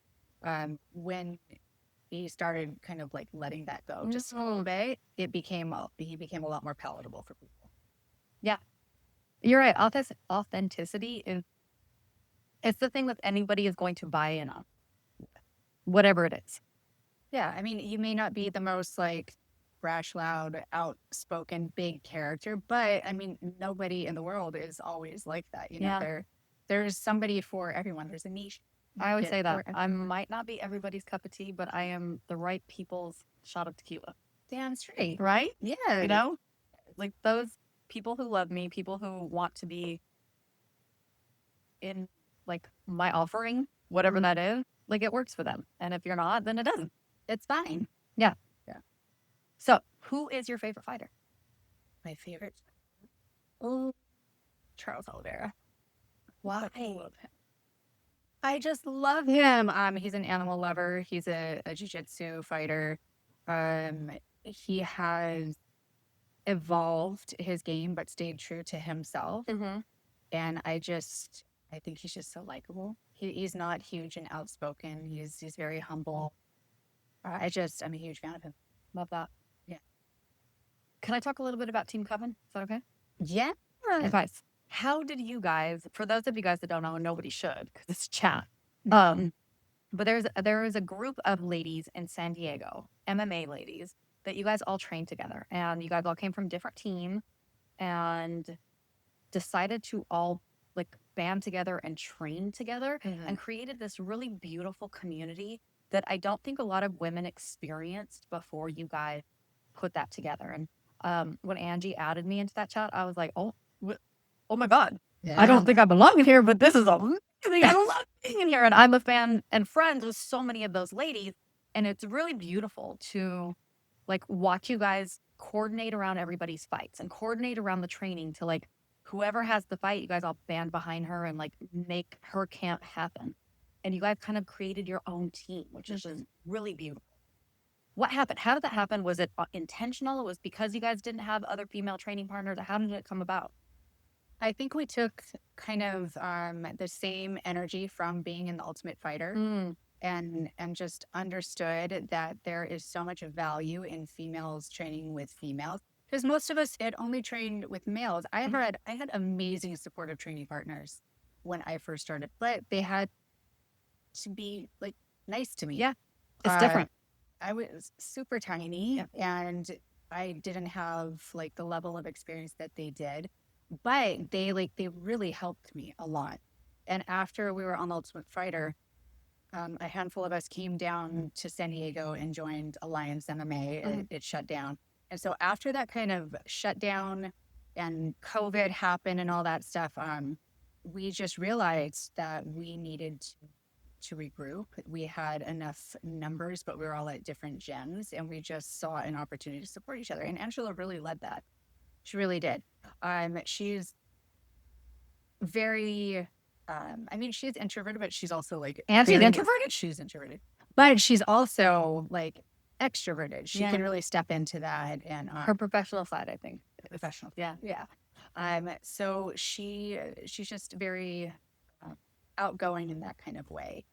when he started kind of like letting that go just a little bit, he became a lot more palatable for people. You're right. Authenticity is it's the thing that anybody is going to buy in on, whatever it is. Yeah, I mean, he may not be the most like brash, loud, outspoken, big character, but I mean, nobody in the world is always like that. You know, Yeah. there's somebody for everyone. There's a niche. I always market say that for I everyone. might not be everybody's cup of tea, but I am the right people's shot of tequila. Damn straight. Right? Yeah. You know, like those people who love me, people who want to be in like my offering, whatever that is, like it works for them. And if you're not, then it doesn't. It's fine. So, who is your favorite fighter? My favorite. Oh, Charles Oliveira. Why? I just love him. He's an animal lover. He's a jiu-jitsu fighter. He has evolved his game, but stayed true to himself. Mm-hmm. And I think he's just so likable. He's not huge and outspoken. He's very humble. I'm a huge fan of him. Love that. Yeah. Can I talk a little bit about Team Coven? Is that okay? Yeah. Advice. How did you guys, for those of you guys that don't know, and nobody should, because it's chat. But there is a group of ladies in San Diego, MMA ladies, that you guys all trained together. And you guys all came from different teams and decided to all like band together and train together and created this really beautiful community that I don't think a lot of women experienced before you guys put that together. And when Angie added me into that chat, I was like, oh my God. I don't think I belong in here, but this is amazing. I love being in here. And I'm a fan and friends with so many of those ladies. And it's really beautiful to like watch you guys coordinate around everybody's fights and coordinate around the training to like whoever has the fight, you guys all band behind her and like make her camp happen. And you guys kind of created your own team, which is just really beautiful. What happened? How did that happen? Was it intentional? It was because you guys didn't have other female training partners? How did it come about? I think we took kind of the same energy from being in The Ultimate Fighter and just understood that there is so much value in females training with females. Because most of us had only trained with males. I had amazing supportive training partners when I first started, but they had to be like nice to me. Yeah. It's different. I was super tiny Yeah. and I didn't have like the level of experience that they did, but they really helped me a lot. And after we were on the Ultimate Fighter, a handful of us came down to San Diego and joined Alliance MMA. It shut down. And so after that kind of shutdown and COVID happened and all that stuff, we just realized that we needed to regroup. We had enough numbers, but we were all at different gyms, and we just saw an opportunity to support each other. And Angela really led that. She really did. She's very, I mean, she's introverted, but she's also like And she's very introverted? She's introverted, but she's also like extroverted. She Yeah. can really step into that and Her professional side, I think. professional. Yeah. Yeah. So she's just very outgoing in that kind of way.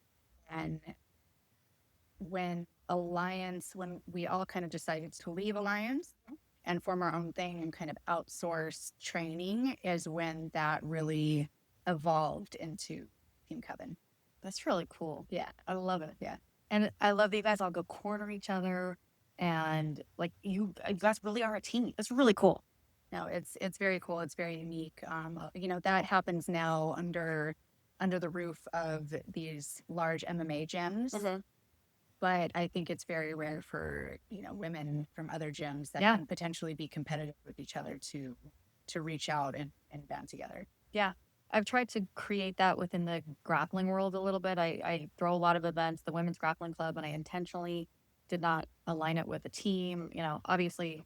And when we all kind of decided to leave Alliance and form our own thing and kind of outsource training, is when that really evolved into Team Coven. That's really cool. Yeah. I love it. Yeah. And I love that you guys all go corner each other, and like you guys really are a team. That's really cool. No, it's very cool. It's very unique. That happens now under the roof of these large MMA gyms. But I think it's very rare for, women from other gyms that Yeah. can potentially be competitive with each other to reach out and band together. Yeah. I've tried to create that within the grappling world a little bit. I throw a lot of events, the Women's Grappling Club, and I intentionally did not align it with a team. Obviously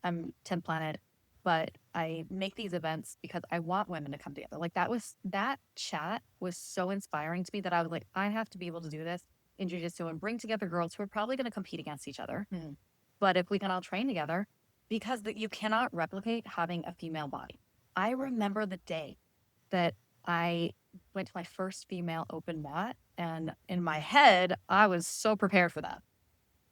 I'm 10 Planet, but I make these events because I want women to come together. Like that chat was so inspiring to me that I was like, I have to be able to do this in jiu-jitsu and bring together girls who are probably going to compete against each other. But if we can all train together, because you cannot replicate having a female body. I remember the day that I went to my first female open mat, and in my head, I was so prepared for that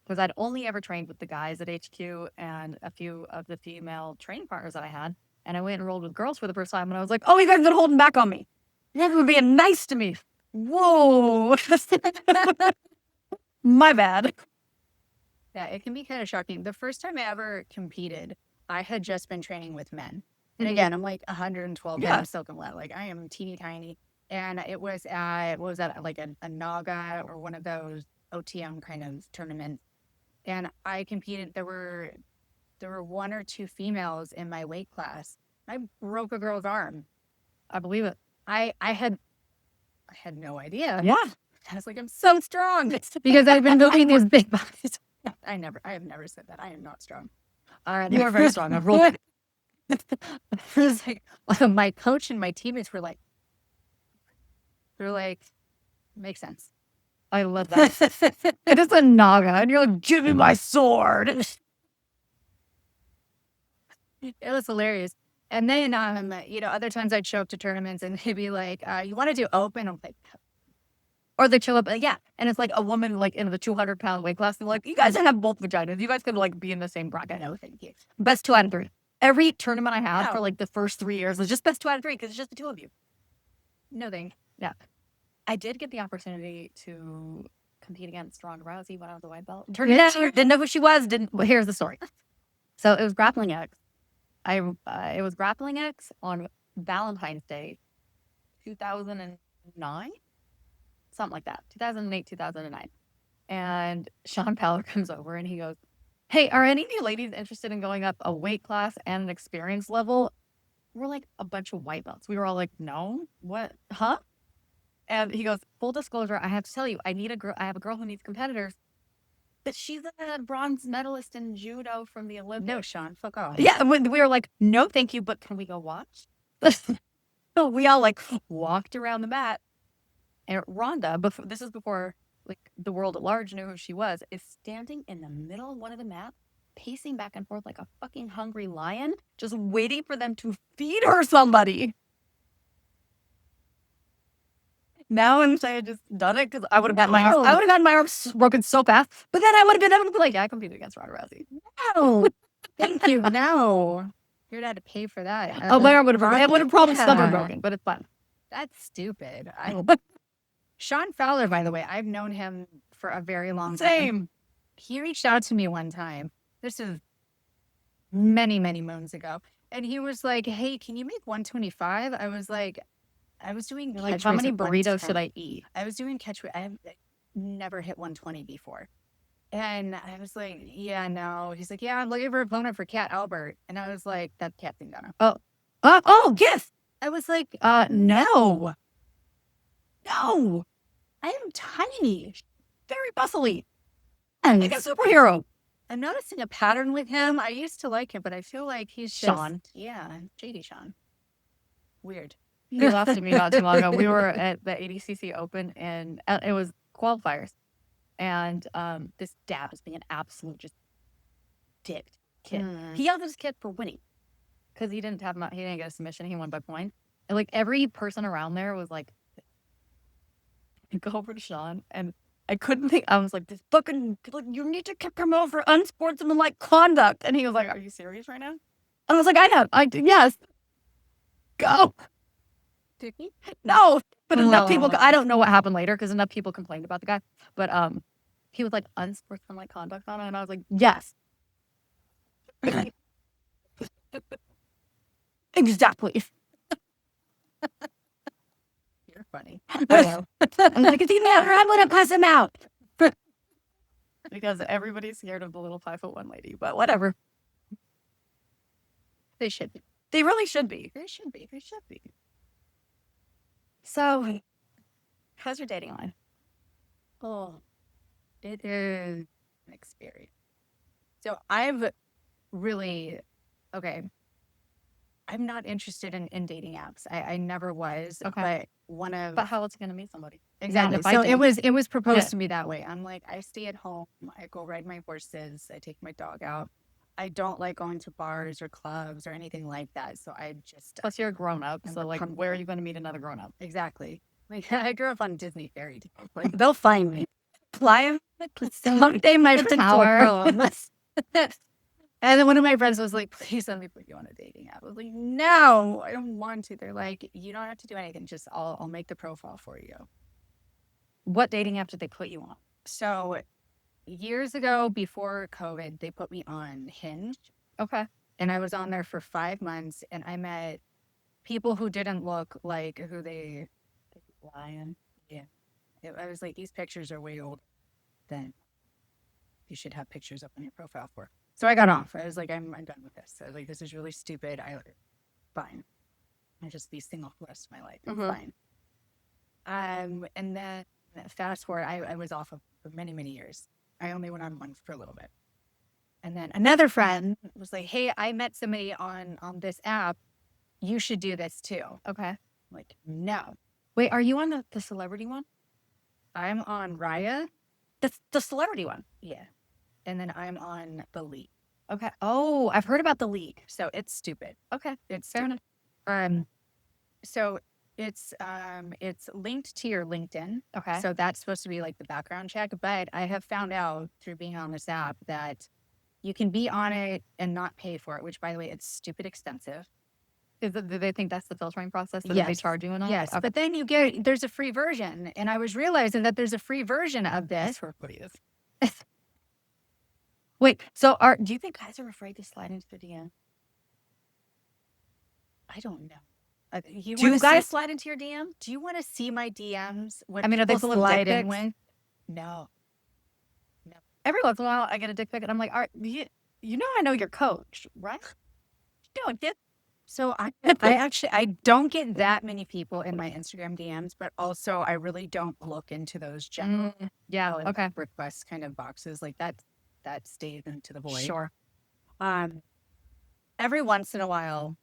because I'd only ever trained with the guys at HQ and a few of the female training partners that I had. And I went and rolled with girls for the first time, and I was like, oh, you guys have been holding back on me. You guys were being nice to me. Whoa. My bad. Yeah, it can be kind of shocking. The first time I ever competed, I had just been training with men. And again, I'm like 112 pounds soaking wet. Like I am teeny tiny. And it was at, what was that, like a Naga or one of those OTM kind of tournaments. And I competed. There were one or two females in my weight class. I broke a girl's arm. I believe it. I had no idea. Yeah. I was like, I'm so strong. Because I've been building these big bodies. I have never said that. I am not strong. All right. You are very strong. I've rolled. It was like, my coach and my teammates were like, makes sense. I love that. It is a Naga, and you're like, give me my sword. It was hilarious. And then, other times I'd show up to tournaments and they'd be like, you want to do open? I'm like, Or they show up, yeah, and it's like a woman like in the 200-pound weight class. They're like, you guys have both vaginas. You guys could like be in the same bracket. no, thank you. Best 2 out of 3. Every tournament I had for like the first 3 years was just best 2 out of 3 because it's just the two of you. No thanks. Yeah. I did get the opportunity to compete against Ronda Rousey when I was a white belt. Didn't know who she was. Well, here's the story. So it was Grappling X. It was Grappling X on Valentine's Day, 2009, something like that, 2008, 2009. And Sean Paller comes over and he goes, hey, are any of you ladies interested in going up a weight class and an experience level? We're like a bunch of white belts. We were all like, no, what, huh? And he goes, full disclosure, I have to tell you, I have a girl who needs competitors, but she's a bronze medalist in judo from the Olympics. No, Sean, fuck off. Yeah, we were like, no, thank you, but can we go watch? So we all like walked around the mat, and Rhonda, this is before like the world at large knew who she was, is standing in the middle of one of the mats, pacing back and forth like a fucking hungry lion, just waiting for them to feed her somebody. Now I'm saying I just done it because I would have gotten my arm. I would have gotten my arm broken so fast, but then I would have been able to be like, yeah, I competed against Ronda Rousey. No, thank you. No, you're not to pay for that. Oh, my arm would have. It would have probably still been broken, but it's fun. That's stupid. Sean Fowler, by the way, I've known him for a very long time. Same. he reached out to me one time. This is many, many moons ago. And he was like, hey, can you make 125? I was like, I was doing You're like, catch how weights many at burritos should 110. I eat? I was doing catch weight. I have never hit 120 before. And I was like, yeah, no. He's like, yeah, I'm looking for a opponent for Cat Albert. And I was like, that Cat thing done. Oh, yes. I was like, No. no, I am tiny. Very bustly. And Like a superhero. I'm noticing a pattern with him. I used to like him, but I feel like he's just, Sean. yeah, JD Sean. Weird. He laughed at me not too long ago. We were at the ADCC Open, and it was qualifiers. And this dad was being an absolute just dick kid. He yelled at his kid for winning because he didn't get a submission. He won by point. And like every person around there was like, go over to Sean, and I couldn't think. I was like, this fucking, like, you need to kick him over for unsportsmanlike conduct. And he was like, are you serious right now? And I was like, yes. Go. Did he? No, but enough people. I don't know what happened later because enough people complained about the guy. But he was like unsportsmanlike conduct on it, and I was like, yes, exactly. You're funny. I know. I'm like, if he never, I'm gonna cuss him out because everybody's scared of the little 5'1" lady. But whatever, They should be. they really should be. They should be. They should be. So, how's your dating life? Oh, it is an experience. So I've really, okay, I'm not interested in dating apps. I never was. Okay. But how else are you gonna meet somebody? exactly. if I So did. it was proposed Yeah. to me that way. I'm like, I stay at home. I go ride my horses. I take my dog out. I don't like going to bars or clubs or anything like that. So I just Plus, you're a grown up, I'm so a like, punk. where are you going to meet another grown up? exactly. Like I grew up on Disney fairy tales. Like, They'll find me. Fly him. Someday my power. And then one of my friends was like, please let me put you on a dating app. I was like, no, I don't want to. They're like, you don't have to do anything. Just I'll make the profile for you. What dating app did they put you on? So years ago, before COVID, they put me on Hinge. Okay. And I was on there for 5 months, and I met people who didn't look like who they Lion. I was like, these pictures are way older than you should have pictures up on your profile for. So I got off. I was like, I'm done with this. I was like, this is really stupid. Fine. I'll just be single for the rest of my life. It's fine. And then fast forward, I was off for many, many years. I only went on one for a little bit. And then another friend was like, hey, I met somebody on this app. You should do this too. Okay. I'm like, no. Wait, are you on the celebrity one? I'm on Raya. The celebrity one. Yeah. And then I'm on the League. Okay. Oh, I've heard about the League. So it's stupid. Okay. It's Fair stupid. enough. So it's linked to your LinkedIn. Okay. So that's supposed to be like the background check. But I have found out through being on this app that you can be on it and not pay for it, which by the way, it's stupid expensive. Do they think that's the filtering process that they Yes. charge you and all? Yes. Okay. But then there's a free version. And I was realizing that there's a free version of this. That's where everybody is. Wait, so do you think guys are afraid to slide into their DM? I don't know. Do guys slide into your DM? Do you want to see my DMs? What I mean, are they people full of slide dick in pics? with? No. Every once in a while, I get a dick pic, and I'm like, you know, I know your coach, right? You don't get. So I don't get that many people in my Instagram DMs, but also I really don't look into those general Yeah. Okay. request kind of boxes like that stays into the void. Sure. Every once in a while,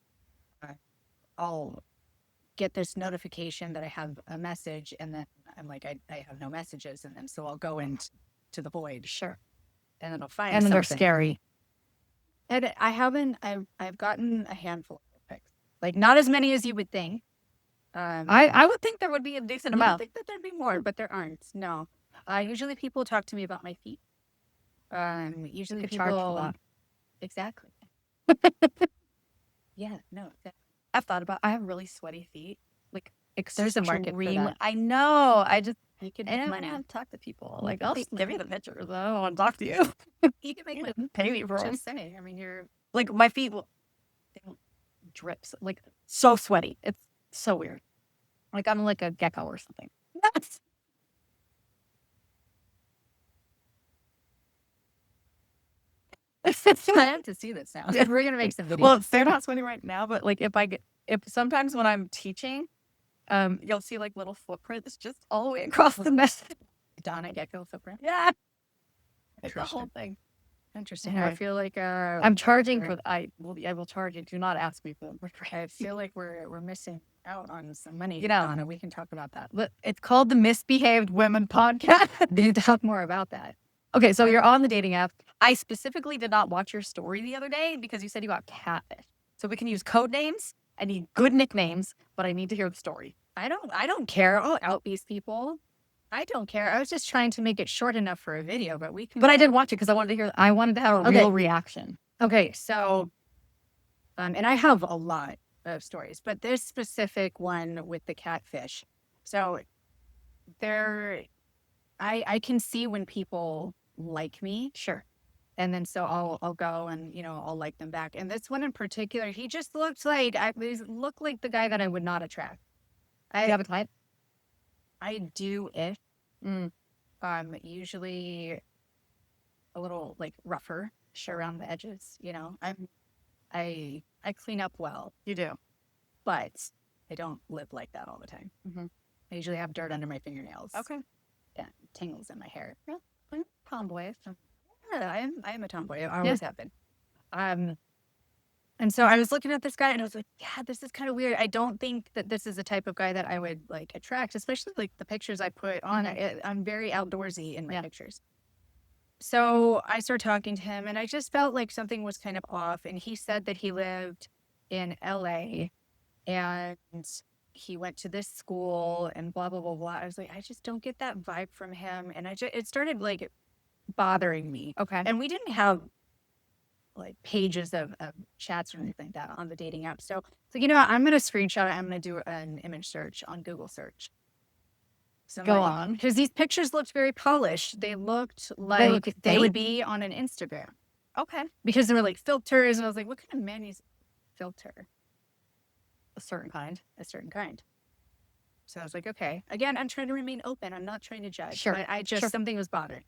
I'll get this notification that I have a message, and then I'm like, I have no messages, and then so I'll go into the void. Sure. And then I'll find And then they're something. scary. And I've gotten a handful of pics, like not as many as you would think. I would think there would be a decent I amount. think that there'd be more, but there aren't. No. Usually people talk to me about my feet. Usually Could people charge for that. Exactly. Yeah. No. I've thought about. I have really sweaty feet. Like There's a market for extreme- that. I know. I just You can And I make don't money. want to talk to people. You Like, can I'll make just give you money. the pictures. I don't want to talk to you. You can make money. Pay me for them. Just say. I mean, you're Like, my feet will drips. Like, so sweaty. It's so weird. Like, I'm like a gecko or something. That's I have to see this now. We're gonna make some videos. well, they're not sweaty right now, but like if sometimes when I'm teaching, you'll see like little footprints just all the way across the mess. Donna Gecko footprint. Yeah, it's the Interesting. whole thing. Interesting. I Anyway. feel like I'm charging for. I will charge you. Do not ask me for them. I feel like we're missing out on some money. You know. Donna, we can talk about that. But it's called the Misbehaved Women Podcast. We need to talk more about that. Okay, so you're on the dating app. I specifically did not watch your story the other day because you said you got catfish. So we can use code names. I need good nicknames, but I need to hear the story. I don't care. I'll out these people. I don't care. I was just trying to make it short enough for a video, but we can. But I did watch it because I wanted to hear. I wanted to have a Okay. real reaction. Okay, so, and I have a lot of stories, but this specific one with the catfish. So, I can see when people like me, Sure. and then so I'll go and I'll like them back. And this one in particular, he just looked like looked like the guy that I would not attract. Do you have a type? I do ish. Mm. Usually a little like rougher around the edges. I clean up well, You do. but I don't live like that all the time. Mhm. I usually have dirt under my fingernails. Okay. Yeah, tangles in my hair. Tomboy. Yeah, I am a tomboy. I always have been. And so I was looking at this guy and I was like, yeah, this is kind of weird. I don't think that this is the type of guy that I would like attract, especially like the pictures I put on. I'm very outdoorsy in my pictures. So I started talking to him and I just felt like something was kind of off. And he said that he lived in LA and he went to this school and blah, blah, blah, blah. I was like, I just don't get that vibe from him. And it started like bothering me. Okay. And we didn't have like pages of chats or anything like that on the dating app. So it's like, I'm going to screenshot it. I'm going to do an image search on Google search. So Go on. Because these pictures looked very polished. They looked like they would be on an Instagram. Okay. Because they were like filters. And I was like, what kind of man uses filter? A certain kind. A certain kind. So I was like, okay. Again, I'm trying to remain open. I'm not trying to judge. Sure. But something was bothering.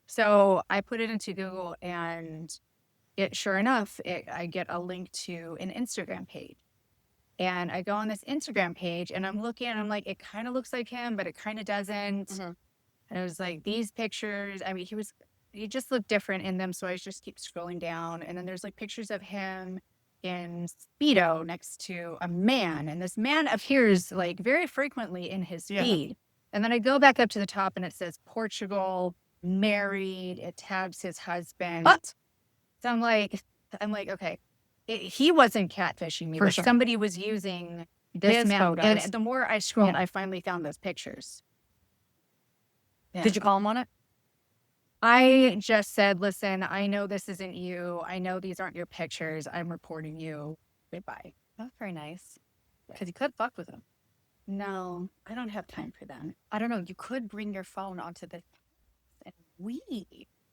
So I put it into Google and sure enough, I get a link to an Instagram page. And I go on this Instagram page and I'm looking and I'm like, it kind of looks like him, but it kind of doesn't. Mhm. And it was like these pictures. I mean, he just looked different in them. So I just keep scrolling down. And then there's like pictures of him in Speedo next to a man. And this man appears like very frequently in his feed. And then I go back up to the top and it says Portugal, married. It tags his husband. What? So I'm like, okay. He wasn't catfishing me, For but sure. somebody was using this His man. photos. And the more I scrolled, Yeah. I finally found those pictures. Yeah. Did you call him on it? I just said, listen, I know this isn't you. I know these aren't your pictures. I'm reporting you. Goodbye. That's very nice. Because you could fuck with him. No, I don't have time for that. I don't know. You could bring your phone onto the, and we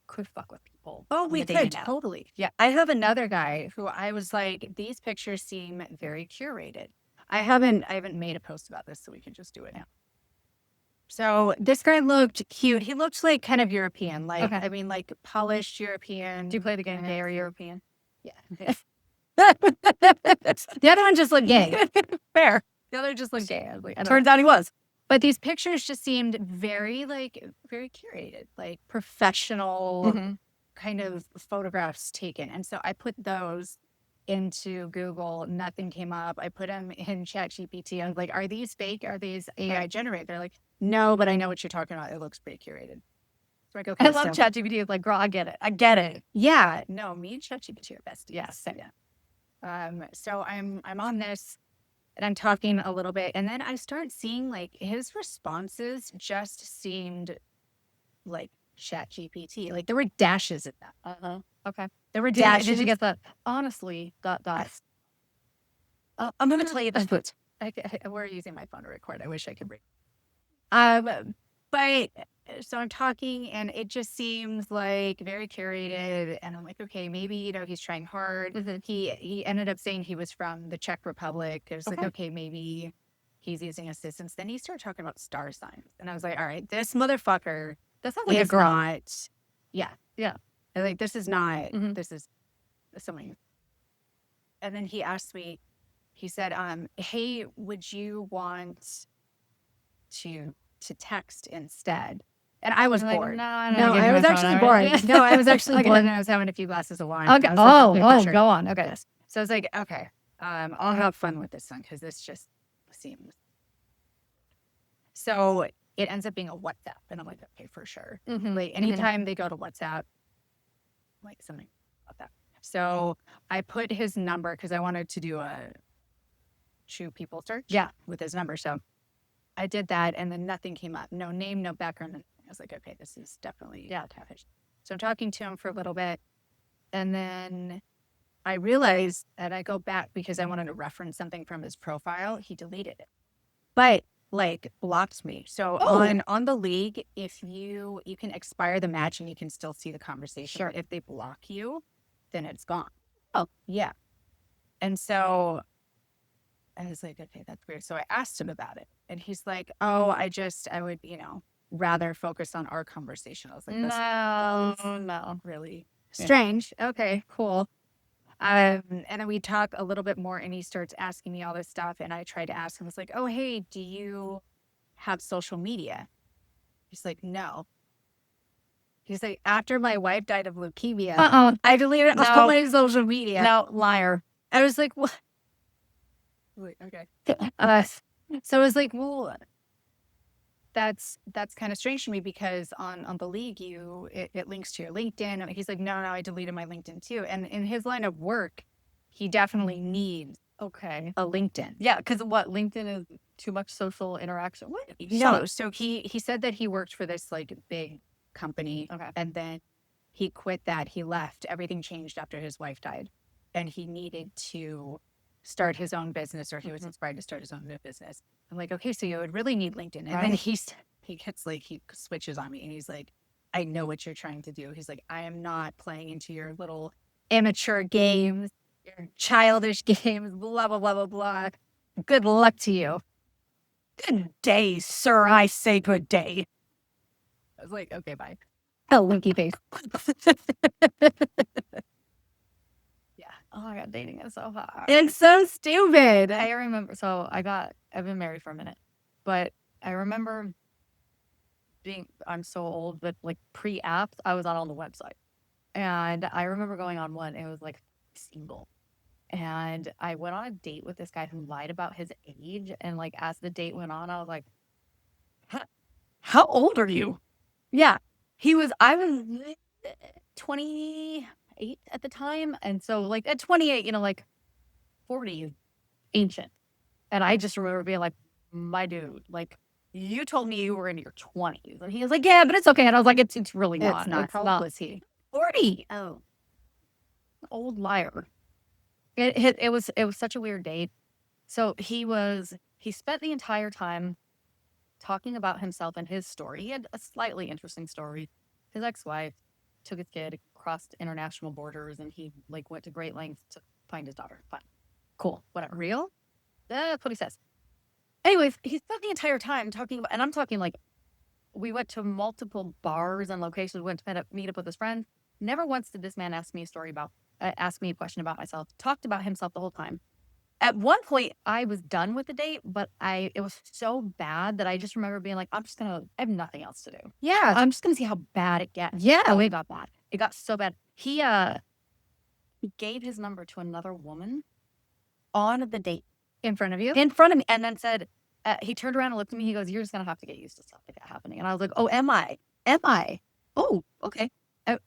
could fuck with people. Oh, on we the dating could app. totally. Yeah. I have another guy who I was like, these pictures seem very curated. I haven't made a post about this, so we can just do it now. So this guy looked cute. He looked like kind of European, like Okay. I mean, like polished European. Do you play the game gay or European? Yeah. The other one just looked gay. Fair. The other just looked gay. I was like, I don't know. Turns out he was. But these pictures just seemed very curated, like professional Mhm. kind of photographs taken. And so I put those into Google. Nothing came up. I put them in ChatGPT. I was like, are these fake? Are these AI generated? They're like, no, but I know what you're talking about. It looks pretty curated. So I go, I love ChatGPT. It's like, girl, I get it. I get it. Yeah, no, me and ChatGPT are best. Yes. Same. So I'm on this and I'm talking a little bit, and then I start seeing like his responses just seemed like ChatGPT. Like there were dashes in that. Uh-huh. Okay. There were Did dashes. you get that? Honestly, dot. I'm going to tell you this. We're using my phone to record. I wish I could bring. But so I'm talking and it just seems like very curated. And I'm like, okay, maybe, he's trying hard. Mhm. He ended up saying he was from the Czech Republic. I was like, Okay. okay, maybe he's using assistance. Then he started talking about star signs. And I was like, all right, this motherfucker That sounds like a is girl. not, yeah. Yeah. I was like, this is not, Mhm. this is something. And then he asked me, he said, hey, would you want to text instead? And I was I'm like, bored. no, I don't No, give I you was my phone actually already. bored. No, I was actually Okay. bored and I was having a few glasses of wine. Okay. I was like, Oh, okay, for oh, sure. go on. Okay. Yes. So I was like, okay, I'll have fun with this one because this just seems. So it ends up being a WhatsApp. And I'm like, okay, for sure. Mhm. Like anytime they go to WhatsApp, like something about that. So I put his number because I wanted to do a true people search Yeah. with his number. So I did that and then nothing came up. No name, no background. I was like, okay, this is definitely catfish. So I'm talking to him for a little bit. And then I realized that I go back because I wanted to reference something from his profile. He deleted it. But like blocked me. So on the league, if you can expire the match and you can still see the conversation. Sure. But if they block you, then it's gone. Oh. Yeah. And so I was like, okay, that's weird. So I asked him about it. And he's like, oh, I would, rather focus on our conversation. I was like, that's No. really Yeah. strange. Okay, cool. And then we talk a little bit more and he starts asking me all this stuff. And I tried to ask him, I was like, oh, hey, do you have social media? He's like, no. He's like, after my wife died of leukemia, I deleted all my social media. No, liar. I was like, what? Wait, okay. So I was like, well, that's kind of strange to me because on the league, it links to your LinkedIn. And he's like, no, I deleted my LinkedIn too. And in his line of work, he definitely needs Okay. a LinkedIn. Yeah, because what? LinkedIn is too much social interaction. What? No, so he said that he worked for this like big company. Okay. And then he quit that. He left. Everything changed after his wife died. And he needed to start his own business or he was inspired to start his own business. I'm like, okay, so you would really need LinkedIn. And then he gets like, he switches on me and he's like, I know what you're trying to do. He's like, I am not playing into your little immature games, your childish games, blah, blah, blah, blah, blah. Good luck to you. Good day, sir. I say good day. I was like, okay, bye. Oh, winky face. Yeah. Oh my God, dating is so hard. It's so stupid. I remember, so I've been married for a minute, but I remember I'm so old, but like pre-apps, I was on the website. And I remember going on one, it was like single. And I went on a date with this guy who lied about his age. And like as the date went on, I was like, how old are you? Yeah. I was 28 at the time. And so like at 28, like 40 is ancient. And I just remember being like, my dude, like you told me you were in your 20s. And he was like, yeah, but it's okay. And I was like, it's really not. It's not. How old was he? 40. Oh. Old liar. It was such a weird date. So he spent the entire time talking about himself and his story. He had a slightly interesting story. His ex-wife took his kid across international borders and he like went to great lengths to find his daughter. Fine. Cool. Whatever. Real? That's what he says. Anyways, he spent the entire time talking about, and I'm talking like we went to multiple bars and locations. We went to meet up with his friends. Never once did this man ask me a question about myself. Talked about himself the whole time. At one point, I was done with the date, but it was so bad that I just remember being like, I have nothing else to do. Yeah. I'm just gonna see how bad it gets. Yeah. Oh, it got bad. It got so bad. He gave his number to another woman on the date In front of you? in front of me, and then said, he turned around and looked at me. He goes, "You're just gonna have to get used to stuff like that happening." And I was like, "Oh, am I? Am I? Oh, okay."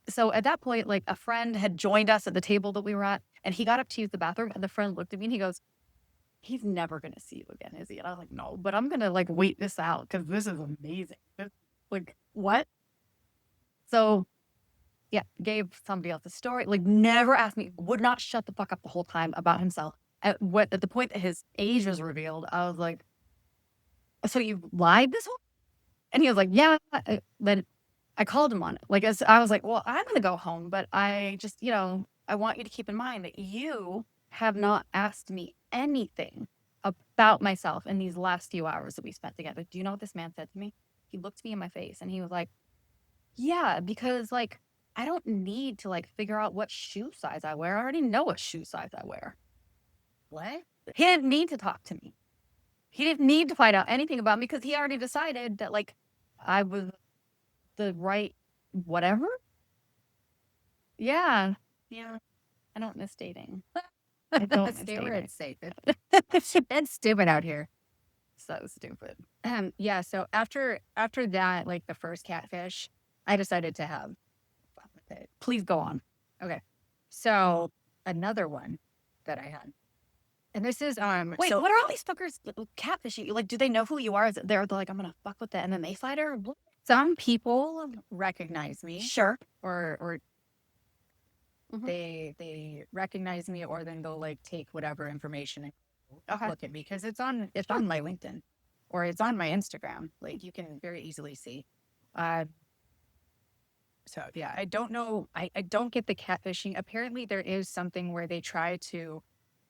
So at that point, like a friend had joined us at the table that we were at, and he got up to use the bathroom, and the friend looked at me and he goes, "He's never gonna see you again, is he?" And I was like, "No, but I'm gonna like wait this out because this is amazing." Like what? So yeah, gave somebody else a story. Like never asked me, would not shut the fuck up the whole time about himself. At the point that his age was revealed, I was like, "So you lied this whole?" And he was like, yeah. Then I called him on it. Like, I was like, well, I'm going to go home, but I just, I want you to keep in mind that you have not asked me anything about myself in these last few hours that we spent together. Do you know what this man said to me? He looked me in my face and he was like, yeah, because like, I don't need to like figure out what shoe size I wear. I already know what shoe size I wear. What? He didn't need to talk to me. He didn't need to find out anything about me because he already decided that like I was the right whatever. Yeah. Yeah. I don't miss dating. I don't miss Stay where dating. it's safe. It's stupid out here. So stupid. Yeah. So after that, like the first catfish, I decided to have fun with it. Please go on. Okay. So another one that I had, and this is Wait, so what are all these fuckers catfishing you? Like, do they know who you are? Is it they're like, I'm gonna fuck with the MMA fighter? What? some people recognize me, Sure. or Mhm. they recognize me, or then they'll like take whatever information and Okay. look at me because it's on my LinkedIn or it's on my Instagram. Like you can very easily see. So yeah, I don't know. I don't get the catfishing. Apparently there is something where they try to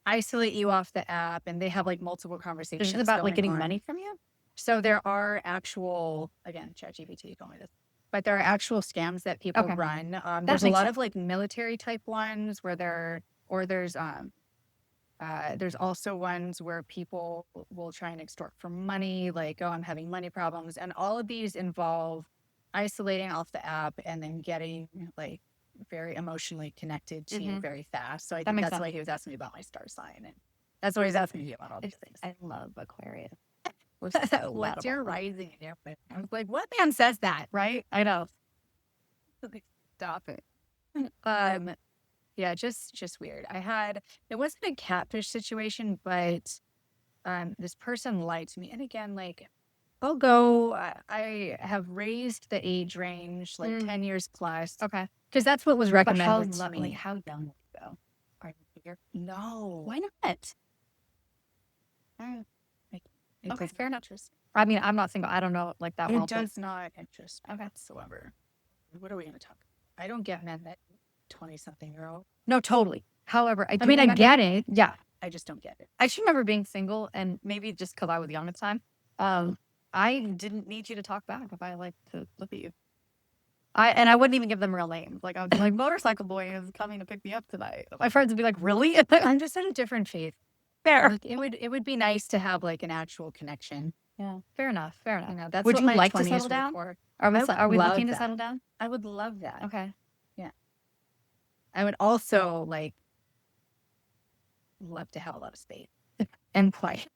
isolate you off the app and they have like multiple conversations. Is it about like going getting on. money from you? So there are actual, again, ChatGPT told me this, but there are actual scams that people Okay. run. There's a makes lot sense. of like military type ones where there's also ones where people will try and extort for money, like, oh, I'm having money problems. And all of these involve isolating off the app and then getting like very emotionally connected to you Mhm. very fast. So I That think makes that's why sense. he was asking me about my star sign. And that's why he's asking me about all these things. I love Aquarius. What's your rising in your family? I was like, what man says that? Right? I know. Stop it. Yeah, just weird. It wasn't a catfish situation, but this person lied to me. And again, like I have raised the age range like 10 years plus. Okay. Because that's what was But how recommended to lovely. me. How young would you go? Are you here? No. Why not? Okay, fair enough. I mean, I'm not single. I don't know like that well. It does not interest me Okay. whatsoever. What are we going to talk about? I don't get men that 20-something-year-old. No, totally. However, I mean, I remember- get it. Yeah. I just don't get it. I just remember being single and maybe just because I was young at the time. I didn't need you to talk back if I liked to look at you. I wouldn't even give them real names. Like I would be like, motorcycle boy is coming to pick me up tonight. My friends would be like, really? I'm just in a different faith. Fair. Like, it would be nice to have like an actual connection. Yeah. Fair enough. Fair enough. You know, that's Would what you my like to 20s settle were down? for. Are we, I would are we love looking to that. settle down? I would love that. Okay. I would also like love to have a lot of space and quiet.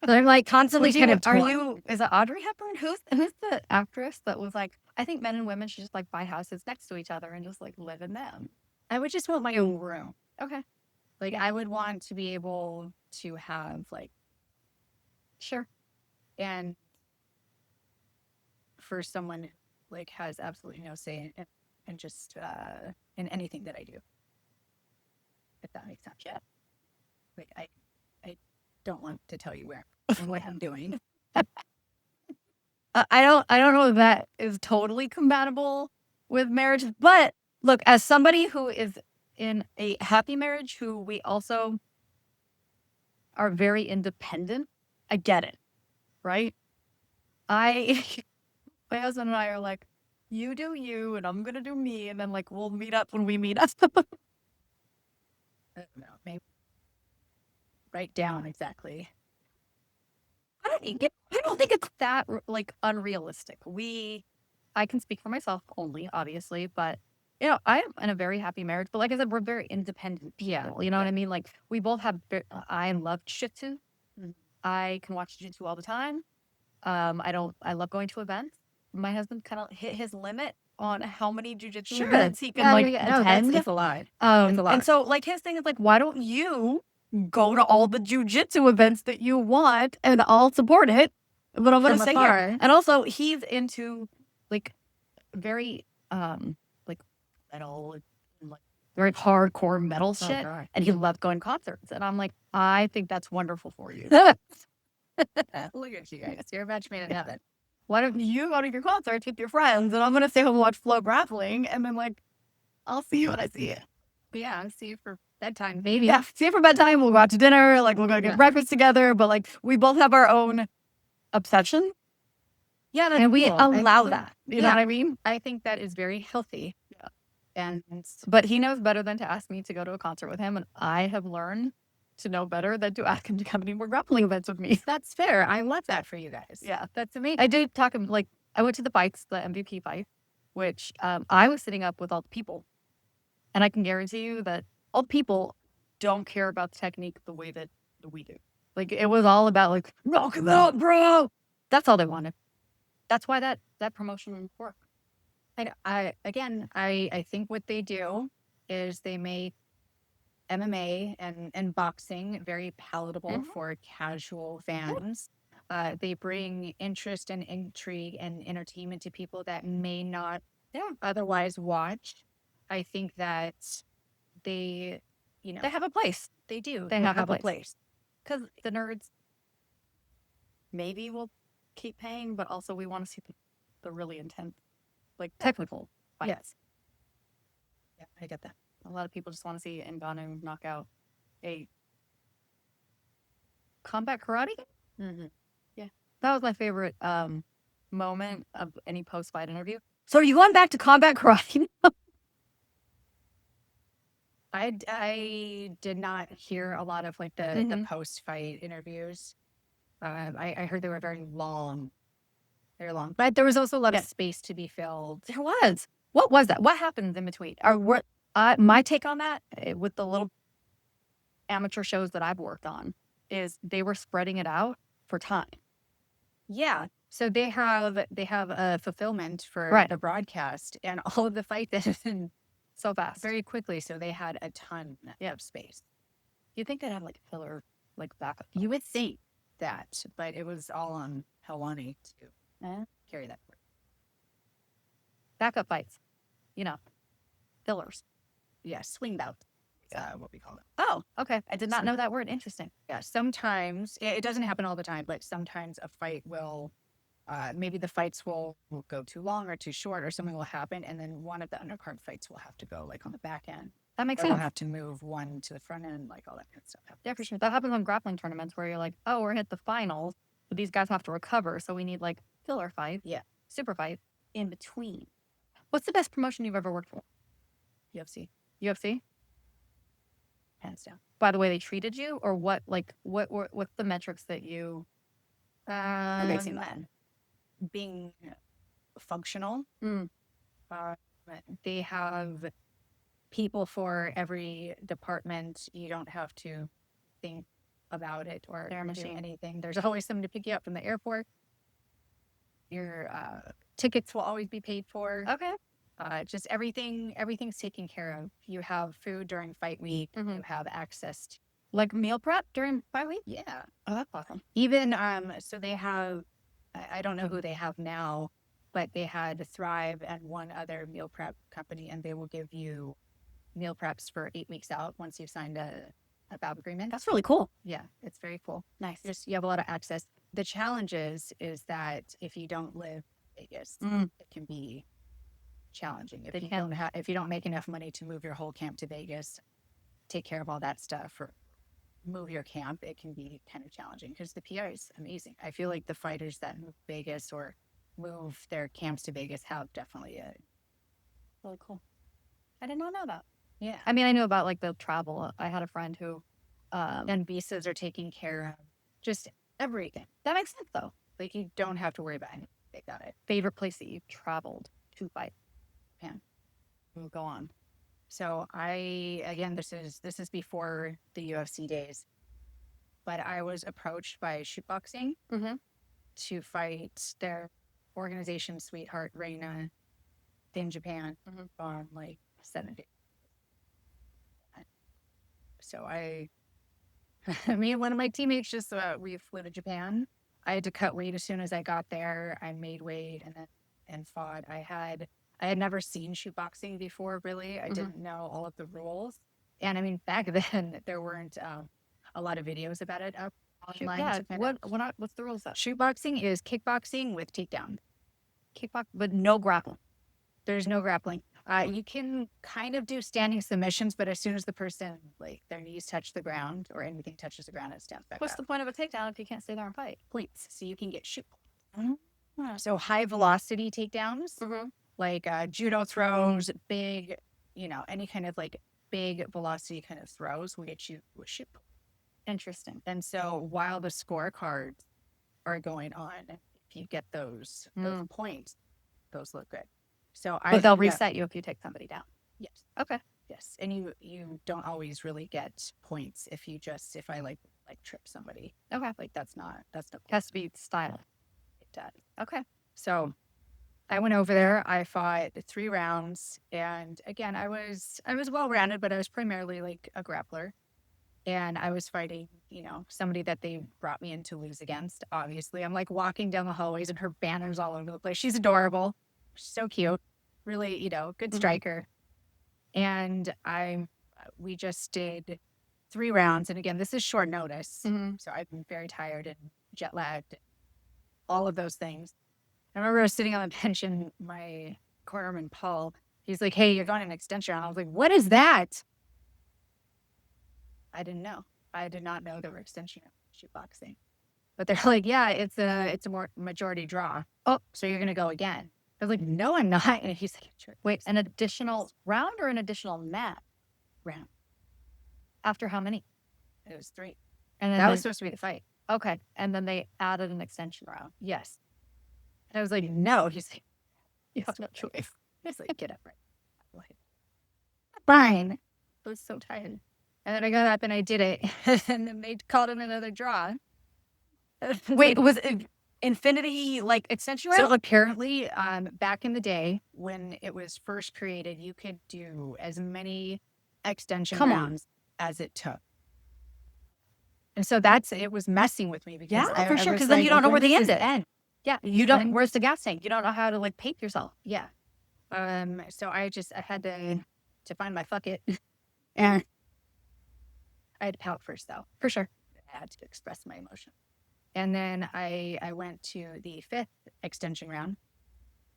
So I'm like constantly kind of torn. Is it Audrey Hepburn? Who's the actress that was like, I think men and women should just like buy houses next to each other and just like live in them. I would just want my own room. Okay. Like I would want to be able to have like, Sure. and for someone who like has absolutely no say in just in anything that I do. If that makes sense. Yeah. Like I don't want to tell you where and what I'm doing. I don't know if that is totally compatible with marriage, but look, as somebody who is in a happy marriage, who we also are very independent, I get it, right? My husband and I are like, you do you, and I'm gonna do me, and then like we'll meet up when we meet up. I don't know, maybe write down exactly. I don't think it's that like unrealistic. I can speak for myself only, obviously, but I am in a very happy marriage. But like I said, we're very independent people. You know what I mean? Like we both have. I love jiu-jitsu. I can watch jiu-jitsu all the time. I love going to events. My husband kind of hit his limit on how many jiu-jitsu events he can attend. That's a lot. And so like his thing is like, why don't you go to all the jujitsu events that you want and I'll support it, but I'm going to From say afar. here. And also he's into like very, like metal, like very hardcore metal shit. God. And he loved going to concerts. And I'm like, I think that's wonderful for you. Look at you guys. You're a match made in heaven. why don't you go to your concerts with your friends and I'm going to stay home and watch Flow Grappling. And then like, I'll see you when I see you. Yeah, I'll see you for bedtime, maybe. Yeah. See you for bedtime. We'll go out to dinner. Like we'll go get Yeah. breakfast together. But like we both have our own obsession. Yeah, that's And we cool. I allow think- that. You know what I mean? I think that is very healthy. Yeah. And But he knows better than to ask me to go to a concert with him. And I have learned to know better than to ask him to come to more grappling events with me. that's fair. I love that for you guys. Yeah. That's amazing. I did talk him, like, I went to the fights, the MVP fight, which I was sitting up with all the people. And I can guarantee you that all the people don't care about the technique the way that we do. Like, it was all about, like, knock him out, bro. That's all they wanted. That's why that promotion worked. I think what they do is they make MMA and boxing very palatable Mhm. for casual fans. They bring interest and intrigue and entertainment to people that may not otherwise watch. I think that they, They have a place. they do. They have a place. place. Because the nerds maybe will keep paying, but also we want to see the really intense, like, technical fights. Yes. Yeah, I get that. A lot of people just want to see Ngannou knock out a combat karate. Mm-hmm. That was my favorite moment of any post-fight interview. So are you going back to combat karate? I did not hear a lot of like the Mhm. post fight interviews. I heard they were very long, but there was also a lot Yeah. of space to be filled. There was. What was that? What happened in between? Or what? My take on that with the little amateur shows that I've worked on is they were spreading it out for time. Yeah. So they have a fulfillment for Right. the broadcast, and all of the fight that happened So fast. very quickly. So they had a ton of space. You think they'd have like filler, like backup? You would think that, but it was all on Helwani to carry that forward. Backup fights. You know, fillers. Yeah, swing bout. What we call it. Oh, okay. I did not know that word. Interesting. Yeah, sometimes it doesn't happen all the time, but sometimes a fight will, maybe the fights will go too long or too short, or something will happen, and then one of the undercard fights will have to go like on the back end. That makes Or we'll sense. have to move one to the front end, like all that kind of stuff. Yeah, for sure. That happens on grappling tournaments where you're like, oh, we're at the finals, but these guys have to recover, so we need like filler fight, Yeah. super fight in between. What's the best promotion you've ever worked for? UFC, UFC? hands down. By the way they treated you, or what? Like, what's the metrics that you are basing that on? Being functional. Mm. They have people for every department. You don't have to think about it or They're a do machine. anything. There's always someone to pick you up from the airport. Your tickets will always be paid for. Okay. Just everything's taken care of. You have food during fight week. Mhm. You have access to, Like meal prep during fight week? yeah. Oh, that's awesome. Even so they have, I don't know who they have now, but they had Thrive and one other meal prep company, and they will give you meal preps for 8 weeks out once you've signed a BAB agreement. That's really cool. Yeah, it's very cool. Nice. You have a lot of access. The challenge is that if you don't live in Vegas, Mm. it can be challenging. If They you can. don't if you don't make enough money to move your whole camp to Vegas, take care of all that stuff, or move your camp, it can be kind of challenging because the PR is amazing. I feel like the fighters that move Vegas or move their camps to Vegas have definitely a Really cool. I did not know that. yeah. I mean, I knew about like the travel. I had a friend who, And visas are taken care of. Just everything. that makes sense though. Like you don't have to worry about anything. They got it. Favorite place that you've traveled to fight? Japan. We'll go on. So this is before the UFC days, but I was approached by Shootboxing Mm-hmm. to fight their organization sweetheart Reina in Japan Mhm. on like 7 days. So me and one of my teammates just we flew to Japan. I had to cut weight as soon as I got there. I made weight and fought. I had never seen shootboxing before, really. I Mhm. didn't know all of the rules. And I mean, back then there weren't a lot of videos about it up Shoot, online yeah. to find out. What's the rules of that? Shoot boxing is kickboxing with takedown. Kickbox, but no grappling. There's no grappling. You can kind of do standing submissions, but as soon as the person, like, their knees touch the ground or anything touches the ground, it stands back What's up. the point of a takedown if you can't stay there and fight? Points. So you can get shoot points. So high velocity takedowns, Mm-hmm. like judo throws, big, any kind of like big velocity kind of throws will get you with shoot points. Interesting. And so while the scorecards are going on, if you get those points, those look good. So But they'll reset you if you take somebody down. Yes. Okay. Yes. And you don't always really get points if I like trip somebody. Okay. Like that's not It has to be style. it does. Okay. So I went over there, I fought 3 rounds, and again I was well rounded, but I was primarily like a grappler. And I was fighting, somebody that they brought me in to lose against. Obviously, I'm like walking down the hallways and her banners all over the place. She's adorable, so cute, really, good striker. And we just did 3 rounds. And again, this is short notice. Mm-hmm. So I've been very tired and jet lagged, all of those things. I remember I was sitting on the bench and my cornerman, Paul, he's like, "Hey, you're going an extension round." I was like, "What is that?" I didn't know. I did not know there were extension rounds in shoot boxing. But they're like, "Yeah, it's a more majority draw. Oh, so you're gonna go again." I was like, "No, I'm not." And he's like, "Sure." Wait, an additional round or an additional match? Round. After how many? It was 3. And then That was supposed to be the fight. okay. And then they added an extension round. Yes. And I was like, "No." He's like, You have no choice. He's like, "Get up, right?" I'm like, "Fine." I was so tired. And then I got up and I did it. And then they called in another draw. Wait, was it Infinity like extension round? So apparently, back in the day when it was first created, you could do as many extension Come on. rounds as it took. And so it was messing with me because Yeah, for I sure. was Because then like, you don't know "When where the does end this is. end?" Yeah. You don't. When- Where's the gas tank? You don't know how to like pace yourself. Yeah. So I had to find my fuck it. And I had to pout first though. For sure. I had to express my emotion. And then I went to the 5th extension round,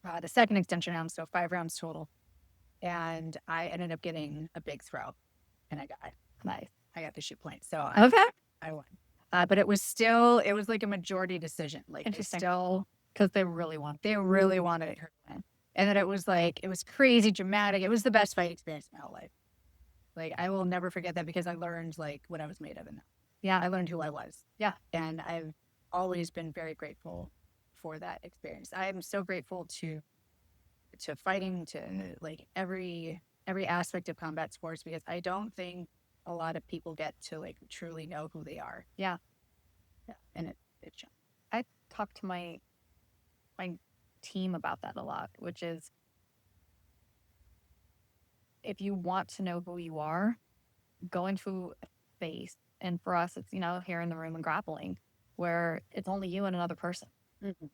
the 2nd extension round, so 5 rounds total. And I ended up getting a big throw, and I got the shoot point. So Okay. I won. But it was like a majority decision. Like Interesting. they Because they really want. really wanted her to win. And then it was crazy dramatic. It was the best fight experience of my whole life. Like I will never forget that because I learned like what I was made of, and Yeah. I learned who I was. Yeah. And I've always been very grateful for that experience. I am so grateful to fighting, to like every aspect of combat sports, because I don't think a lot of people get to like truly know who they are. Yeah. Yeah. And it's shown. I talk to my team about that a lot, which is if you want to know who you are, go into a space. And for us, it's, here in the room and grappling, where it's only you and another person. Mhm.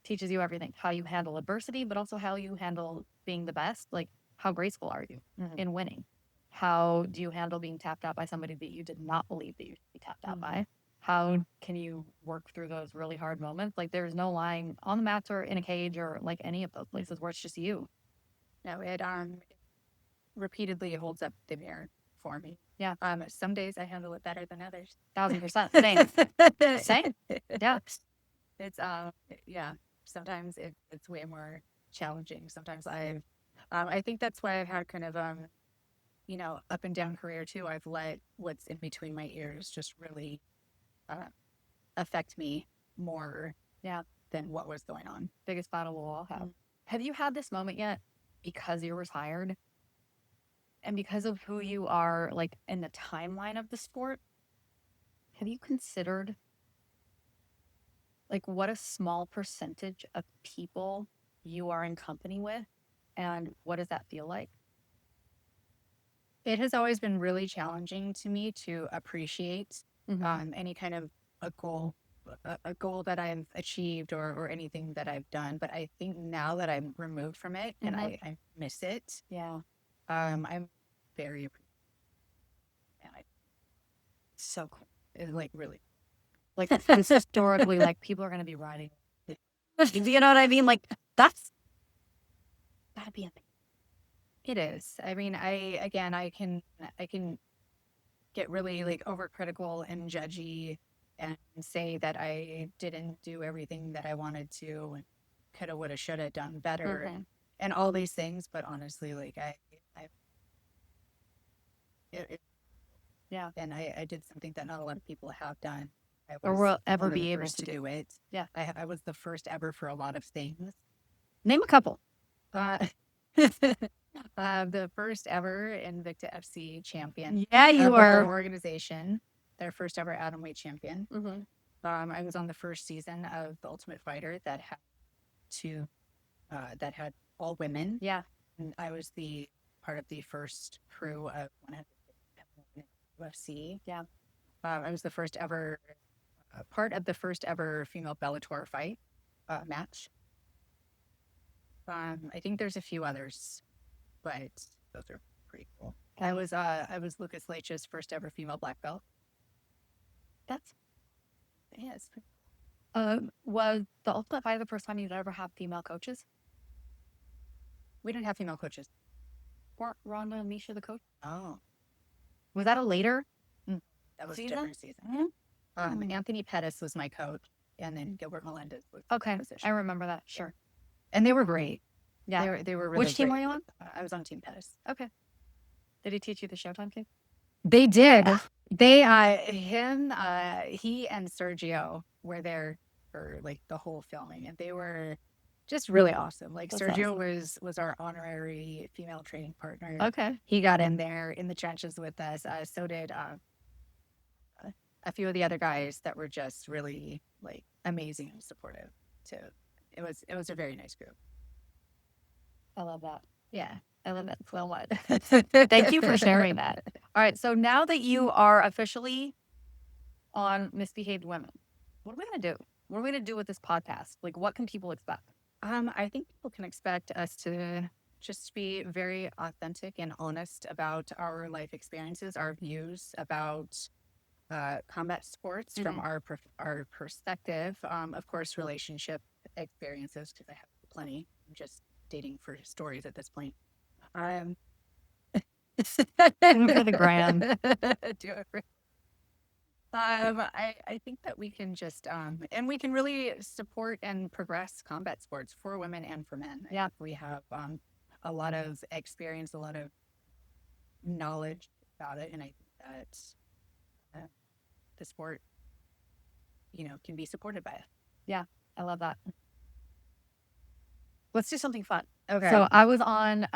Teaches you everything, how you handle adversity, but also how you handle being the best. Like, how graceful are you Mhm. in winning? How do you handle being tapped out by somebody that you did not believe that you should be tapped out by? How can you work through those really hard moments? Like, there's no lying on the mats or in a cage or like any of those places where it's just you. No, it repeatedly holds up the mirror for me. Yeah. Some days I handle it better than others. 1000%. Same. Same. Yeah. It's yeah. Sometimes it's way more challenging. Sometimes I think that's why I've had kind of up and down career too. I've let what's in between my ears just really affect me more than what was going on. Biggest battle we'll all have. Have you had this moment yet because you're retired and because of who you are, like in the timeline of the sport? Have you considered like what a small percentage of people you are in company with, and what does that feel like? It has always been really challenging to me to appreciate Mhm. any kind of a goal that I've achieved or anything that I've done. But I think now that I'm removed from it and I miss it, Yeah. I'm very appreciative. And So cool. it's like really. Like historically, like people are going to be riding. You know what I mean? Like that's gotta be a thing. It is. I mean, I can get really like overcritical and judgy and say that I didn't do everything that I wanted to and coulda, woulda, shoulda done better Mhm. and all these things. But honestly, like I it, Yeah. and I did something that not a lot of people have done. I Or was will ever one of the be able first to to do. do it. Yeah. I was the first ever for a lot of things. Name a couple. Uh, the first ever Invicta FC champion Yeah, of you our were. organization, their first ever atomweight champion. Mhm. I was on the first season of The Ultimate Fighter two, that had all women. Yeah. And I was the part of the first crew of 100 UFC. Yeah. I was the first ever part of the first ever female Bellator fight match. I think there's a few others, but those are pretty cool. I was Lucas Leitch's first ever female black belt. That's Yes. was the Ultimate Fighter the first time you'd ever have female coaches? We didn't have female coaches. Weren't Ronda and Misha the coach? Oh, Was that a later that was a season? different season. Mhm. Anthony Pettis was my coach, and then Gilbert Melendez was Okay, position. I remember that. Sure. And they were great. Yeah. They were really Which team great. were you on? I was on Team Pettis. Okay. Did he teach you the Showtime kick? They did. They he and Sergio were there for like the whole filming, and they were just really awesome. Like That's Sergio was our honorary female training partner. Okay. He got in there in the trenches with us. So did a few of the other guys that were just really like amazing and supportive too. It was a very nice group. I love that. Yeah. I love that so much. Thank you for sharing that. All right. So now that you are officially on Misbehaved Women, what are we going to do? What are we going to do with this podcast? Like, what can people expect? I think people can expect us to just be very authentic and honest about our life experiences, our views about combat sports from our perspective. Of course, relationship experiences, because I have plenty. I'm just dating for stories at this point. Do it for the gram. Do it for I think that we can just and we can really support and progress combat sports for women and for men. Yeah. We have a lot of experience, a lot of knowledge about it, and I think that the sport, can be supported by it. I love that. Let's do something fun. Okay. So I was on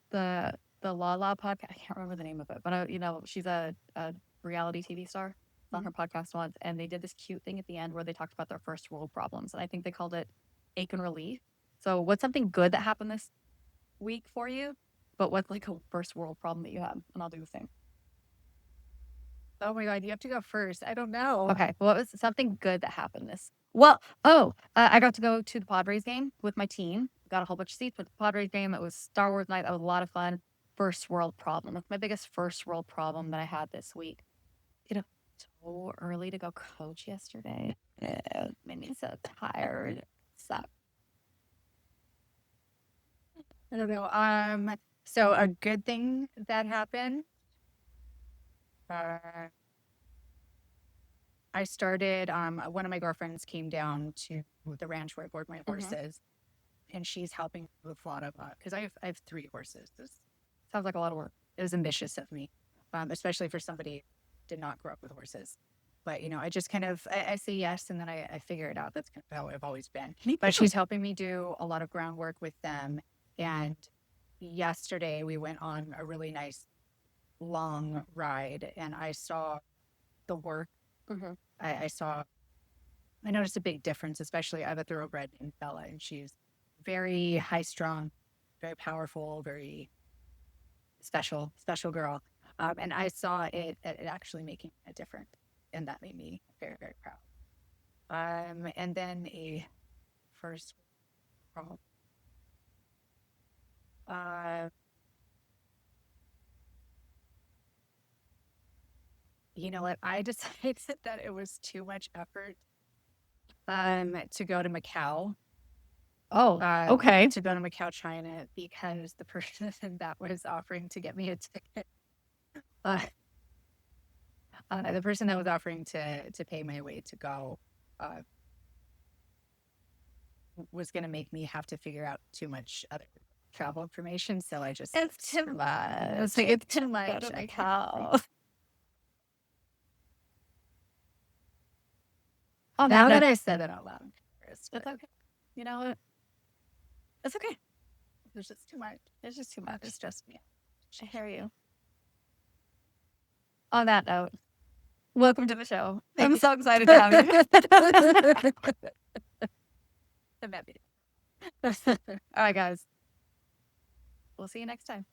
the Lala podcast. I can't remember the name of it, but she's a reality TV star. It's on her podcast once, and they did this cute thing at the end where they talked about their first world problems, and I think they called it ache and relief. So what's something good that happened this week for you? But what's like a first world problem that you had? And I'll do the same. Oh my God, you have to go first. I don't know. Okay. Well, what was something good that happened this? I got to go to the Padres game with my team. Got a whole bunch of seats with the Padres game. It was Star Wars night. That was a lot of fun. First world problem. That's my biggest first world problem that I had this week. So early to go coach yesterday. It made me so tired. Sucked. I don't know. So a good thing that happened. I started. One of my girlfriends came down to the ranch where I board my horses, and she's helping with a lot of because I have 3 horses. This Sounds like a lot of work. it was ambitious of me, especially for somebody who did not grow up with horses. But I just kind of I say yes, and then I figure it out. That's kind of how I've always been. But she's helping me do a lot of groundwork with them. And yesterday we went on a really nice long ride, and I saw the work. I noticed a big difference, especially I have a thoroughbred named Bella, and she's very high strung, very powerful, very special girl. And I saw it actually making a difference, and that made me very, very proud. And then a first problem. you know what? I decided that it was too much effort to go to Macau. Oh, okay. To go to Macau, China, because the person that was offering to get me a ticket, uh, the person that was offering to pay my way to go, uh, was going to make me have to figure out too much other travel information. So I just It's too much. it's like, it's too Go much. to I can't. Macau. On that Now that note, I said that out loud, I'm embarrassed, it's but okay. You know what? It's okay. there's just too much. It's just too much. It's just me. I hear you. On that note, welcome to the show. I'm so excited to have you. I'm happy. All right, guys. We'll see you next time.